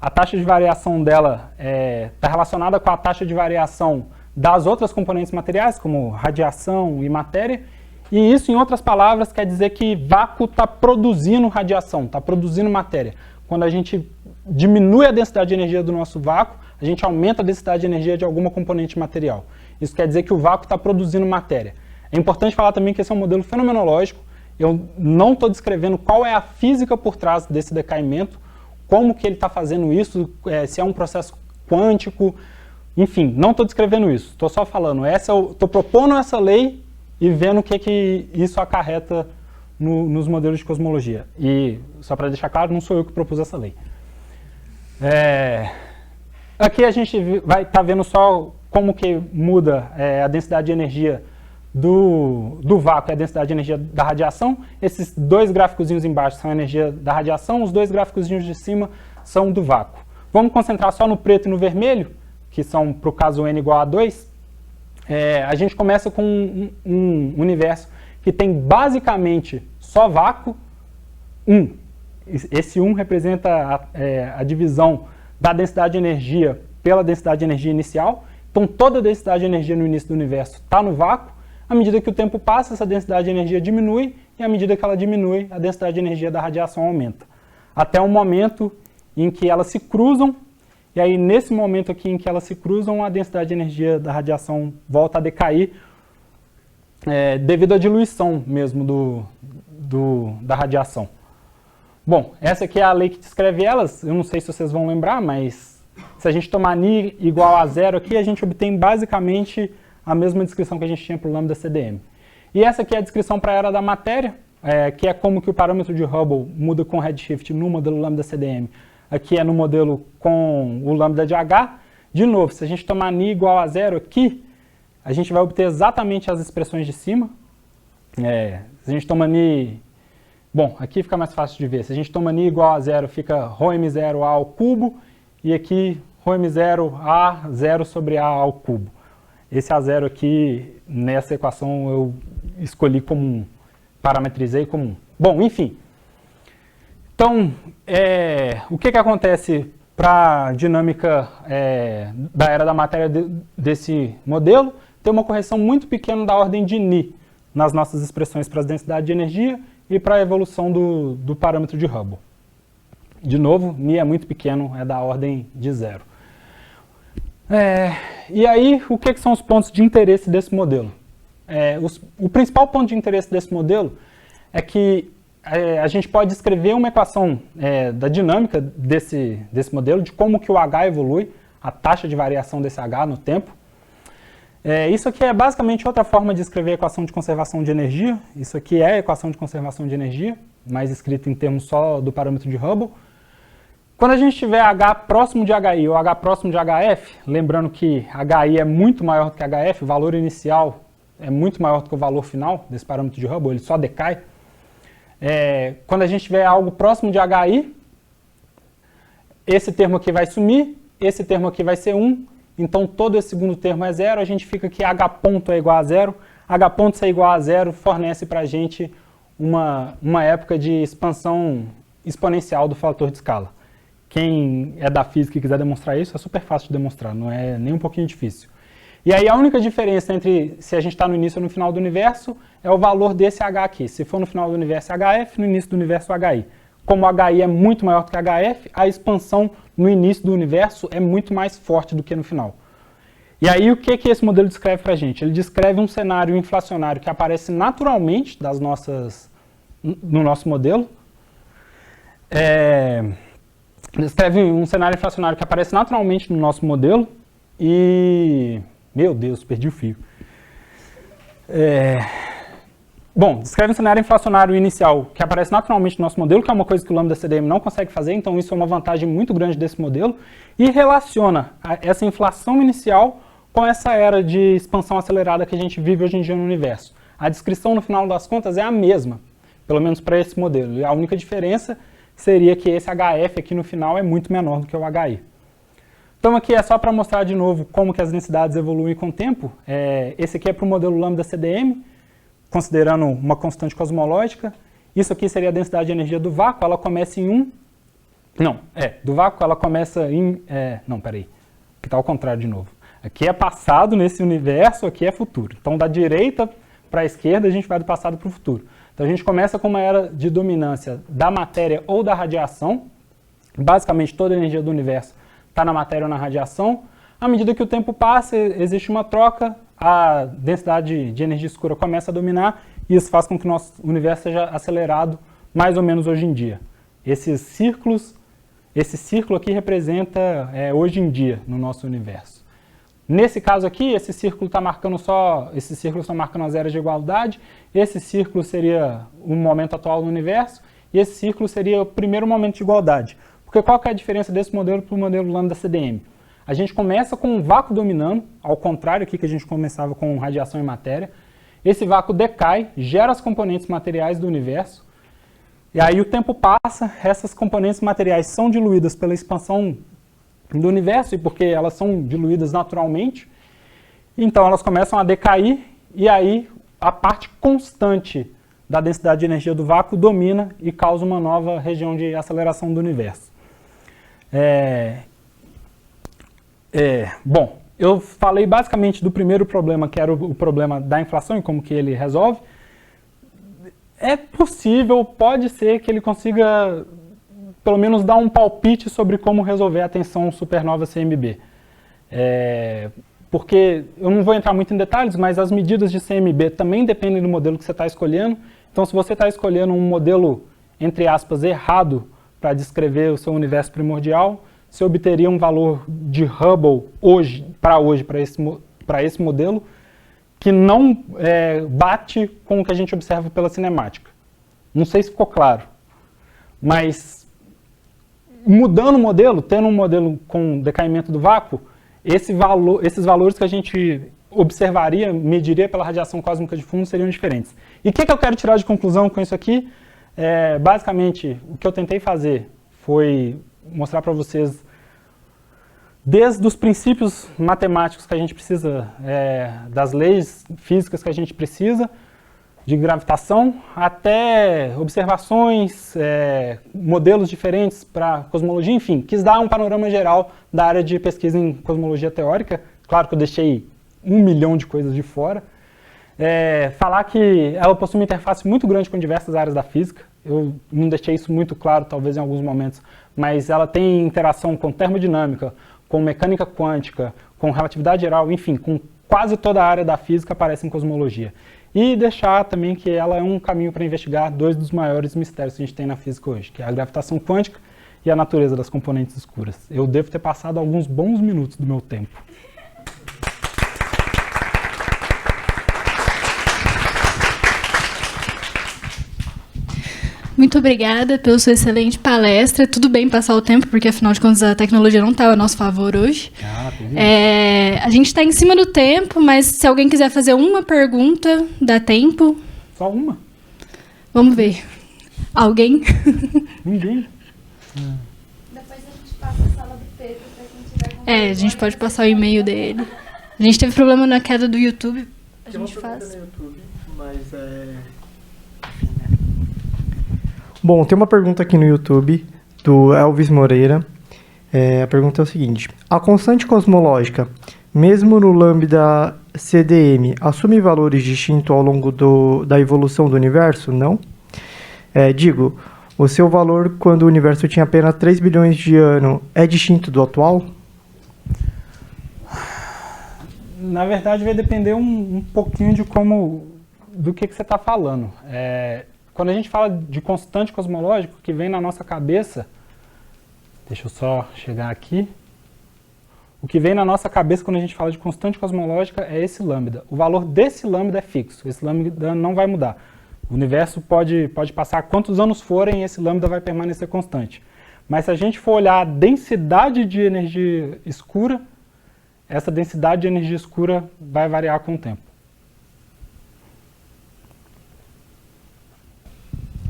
a taxa de variação dela está relacionada com a taxa de variação das outras componentes materiais, como radiação e matéria. E isso, em outras palavras, quer dizer que vácuo está produzindo radiação, está produzindo matéria. Quando a gente diminui a densidade de energia do nosso vácuo, a gente aumenta a densidade de energia de alguma componente material. Isso quer dizer que o vácuo está produzindo matéria. É importante falar também que esse é um modelo fenomenológico. Eu não estou descrevendo qual é a física por trás desse decaimento, como que ele está fazendo isso, se é um processo quântico, enfim, não estou descrevendo isso. Estou só falando, estou propondo essa lei e vendo o que isso acarreta nos modelos de cosmologia. E, só para deixar claro, não sou eu que propus essa lei. Aqui a gente vai estar vendo só como que muda a densidade de energia do vácuo e a densidade de energia da radiação. Esses dois gráficozinhos embaixo são a energia da radiação, os dois gráficozinhos de cima são do vácuo. Vamos concentrar só no preto e no vermelho, que são para o caso n igual a 2. A gente começa com um universo que tem basicamente só vácuo, 1. Esse 1 representa a divisão da densidade de energia pela densidade de energia inicial. Então toda a densidade de energia no início do universo está no vácuo. À medida que o tempo passa, essa densidade de energia diminui, e à medida que ela diminui, a densidade de energia da radiação aumenta. Até um momento em que elas se cruzam, e aí nesse momento aqui em que elas se cruzam, a densidade de energia da radiação volta a decair, devido à diluição mesmo da radiação. Bom, essa aqui é a lei que descreve elas, eu não sei se vocês vão lembrar, mas se a gente tomar ni igual a zero aqui, a gente obtém basicamente a mesma descrição que a gente tinha para o lambda CDM. E essa aqui é a descrição para a era da matéria, que é como que o parâmetro de Hubble muda com redshift no modelo lambda CDM. Aqui é no modelo com o lambda de H. De novo, se a gente tomar ni igual a zero aqui, a gente vai obter exatamente as expressões de cima. Se a gente toma ni... Bom, aqui fica mais fácil de ver. Se a gente toma ni igual a zero, fica ρm0a ao cubo, e aqui ρm0a, 0 sobre a ao cubo. Esse A0 aqui, nessa equação, eu escolhi como 1, parametrizei como 1. Bom, enfim. Então, o que acontece para a dinâmica da era da matéria desse modelo? Tem uma correção muito pequena da ordem de ni nas nossas expressões para as densidades de energia e para a evolução do parâmetro de Hubble. De novo, ni é muito pequeno, é da ordem de 0. E aí, o que são os pontos de interesse desse modelo? O principal ponto de interesse desse modelo é que a gente pode escrever uma equação da dinâmica desse modelo, de como que o H evolui, a taxa de variação desse H no tempo. Isso aqui é basicamente outra forma de escrever a equação de conservação de energia. Isso aqui é a equação de conservação de energia, mas escrito em termos só do parâmetro de Hubble. Quando a gente tiver H próximo de HI ou H próximo de HF, lembrando que HI é muito maior do que HF, o valor inicial é muito maior do que o valor final desse parâmetro de Hubble, ele só decai. Quando a gente tiver algo próximo de HI, esse termo aqui vai sumir, esse termo aqui vai ser 1, então todo esse segundo termo é 0, a gente fica que H ponto é igual a 0, H ponto ser igual a 0 fornece para a gente uma época de expansão exponencial do fator de escala. Quem é da física e quiser demonstrar isso, é super fácil de demonstrar, não é nem um pouquinho difícil. E aí a única diferença entre se a gente está no início ou no final do universo é o valor desse H aqui. Se for no final do universo HF, no início do universo HI. Como o HI é muito maior do que HF, a expansão no início do universo é muito mais forte do que no final. E aí o que esse modelo descreve para a gente? Ele descreve um cenário inflacionário que aparece naturalmente no nosso modelo. Descreve um cenário inflacionário que aparece naturalmente no nosso modelo e... Meu Deus, perdi o fio. Bom, descreve um cenário inflacionário inicial que aparece naturalmente no nosso modelo, que é uma coisa que o Lambda CDM não consegue fazer, então isso é uma vantagem muito grande desse modelo, e relaciona essa inflação inicial com essa era de expansão acelerada que a gente vive hoje em dia no universo. A descrição, no final das contas, é a mesma, pelo menos para esse modelo, e a única diferença seria que esse HF aqui no final é muito menor do que o HI. Então aqui é só para mostrar de novo como que as densidades evoluem com o tempo. Esse aqui é para o modelo Lambda CDM, considerando uma constante cosmológica. Isso aqui seria a densidade de energia do vácuo, ela começa em 1. Do vácuo ela começa em... peraí, que está ao contrário de novo. Aqui é passado nesse universo, aqui é futuro. Então da direita para a esquerda a gente vai do passado para o futuro. Então a gente começa com uma era de dominância da matéria ou da radiação. Basicamente toda a energia do universo está na matéria ou na radiação. À medida que o tempo passa, existe uma troca, a densidade de energia escura começa a dominar e isso faz com que o nosso universo seja acelerado mais ou menos hoje em dia. Esse círculo aqui representa hoje em dia no nosso universo. Nesse caso aqui, esse círculo está marcando esses círculos estão marcando as eras de igualdade, esse círculo seria o momento atual do universo e esse círculo seria o primeiro momento de igualdade. Porque qual que é a diferença desse modelo para o modelo Lambda CDM? A gente começa com um vácuo dominando, ao contrário aqui que a gente começava com radiação e matéria. Esse vácuo decai, gera as componentes materiais do universo, e aí o tempo passa, essas componentes materiais são diluídas pela expansão do universo, e porque elas são diluídas naturalmente, então elas começam a decair, e aí a parte constante da densidade de energia do vácuo domina e causa uma nova região de aceleração do universo. Bom, eu falei basicamente do primeiro problema, que era o problema da inflação e como que ele resolve. É possível, pode ser que ele consiga pelo menos dar um palpite sobre como resolver a tensão supernova CMB. Porque eu não vou entrar muito em detalhes, mas as medidas de CMB também dependem do modelo que você está escolhendo. Então, se você está escolhendo um modelo, entre aspas, errado para descrever o seu universo primordial, você obteria um valor de Hubble para esse modelo que não bate com o que a gente observa pela cinemática. Não sei se ficou claro, mas mudando o modelo, tendo um modelo com decaimento do vácuo, esses valores que a gente observaria, mediria pela radiação cósmica de fundo seriam diferentes. E o que eu quero tirar de conclusão com isso aqui? Basicamente, o que eu tentei fazer foi mostrar para vocês, desde os princípios matemáticos que a gente precisa, das leis físicas que a gente precisa, de gravitação, até observações, modelos diferentes para cosmologia, enfim, quis dar um panorama geral da área de pesquisa em cosmologia teórica. Claro que eu deixei 1 milhão de coisas de fora. Falar que ela possui uma interface muito grande com diversas áreas da física. Eu não deixei isso muito claro, talvez em alguns momentos, mas ela tem interação com termodinâmica, com mecânica quântica, com relatividade geral, enfim, com quase toda a área da física aparece em cosmologia. E deixar também que ela é um caminho para investigar 2 dos maiores mistérios que a gente tem na física hoje, que é a gravitação quântica e a natureza das componentes escuras. Eu devo ter passado alguns bons minutos do meu tempo. Muito obrigada pela sua excelente palestra. Tudo bem passar o tempo, porque afinal de contas a tecnologia não está a nosso favor hoje. A gente está em cima do tempo, mas se alguém quiser fazer uma pergunta, dá tempo. Só uma? Vamos ver. Alguém? Ninguém. Depois a gente passa a sala do Pedro para quem tiver alguma A gente pode passar o e-mail dele. A gente teve problema na queda do YouTube. A gente faz. No YouTube, mas enfim, né? Bom, tem uma pergunta aqui no YouTube do Elvis Moreira. A pergunta é o seguinte: a constante cosmológica, mesmo no lambda CDM, assume valores distintos ao longo da evolução do universo? Não? Digo, o seu valor quando o universo tinha apenas 3 bilhões de anos é distinto do atual? Na verdade, vai depender um pouquinho do que você está falando. Quando a gente fala de constante cosmológico, que vem na nossa cabeça, deixa eu só chegar aqui. O que vem na nossa cabeça quando a gente fala de constante cosmológica é esse lambda. O valor desse lambda é fixo, esse lambda não vai mudar. O universo pode passar quantos anos forem e esse lambda vai permanecer constante. Mas se a gente for olhar a densidade de energia escura, essa densidade de energia escura vai variar com o tempo.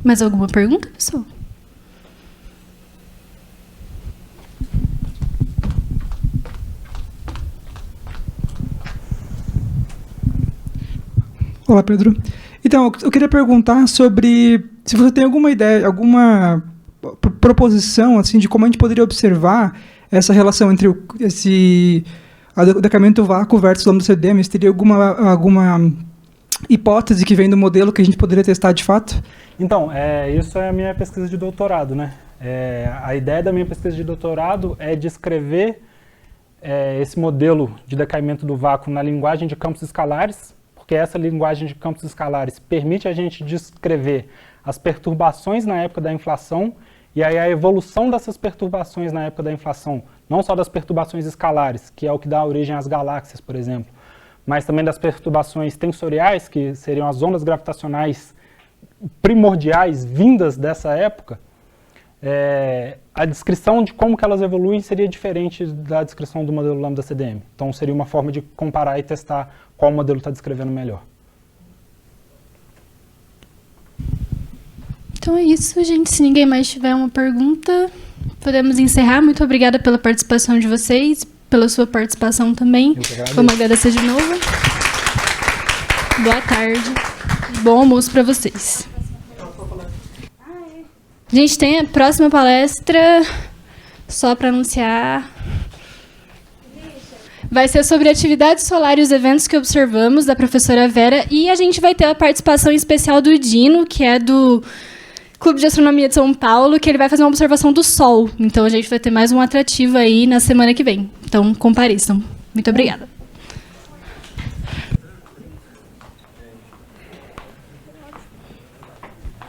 Mais alguma pergunta, pessoal? Olá, Pedro. Então, eu queria perguntar sobre se você tem alguma ideia, alguma proposição assim, de como a gente poderia observar essa relação entre o decamento do vácuo versus o lambda CDM. Se teria alguma hipótese que vem do modelo que a gente poderia testar de fato? Então, isso é a minha pesquisa de doutorado, né? A ideia da minha pesquisa de doutorado é descrever esse modelo de decaimento do vácuo na linguagem de campos escalares, porque essa linguagem de campos escalares permite a gente descrever as perturbações na época da inflação e aí a evolução dessas perturbações na época da inflação, não só das perturbações escalares, que é o que dá origem às galáxias, por exemplo, mas também das perturbações tensoriais, que seriam as ondas gravitacionais primordiais vindas dessa época. A descrição de como que elas evoluem seria diferente da descrição do modelo lambda CDM. Então seria uma forma de comparar e testar qual modelo está descrevendo melhor. Então é isso, gente. Se ninguém mais tiver uma pergunta, podemos encerrar. Muito obrigada pela participação de vocês, pela sua participação também. Vamos agradecer de novo. Boa tarde. Bom almoço para vocês. A gente tem a próxima palestra, só para anunciar. Vai ser sobre atividades solares e os eventos que observamos, da professora Vera. E a gente vai ter a participação especial do Dino, que é do Clube de Astronomia de São Paulo, que ele vai fazer uma observação do Sol. Então, a gente vai ter mais um atrativo aí na semana que vem. Então, compareçam. Muito obrigada.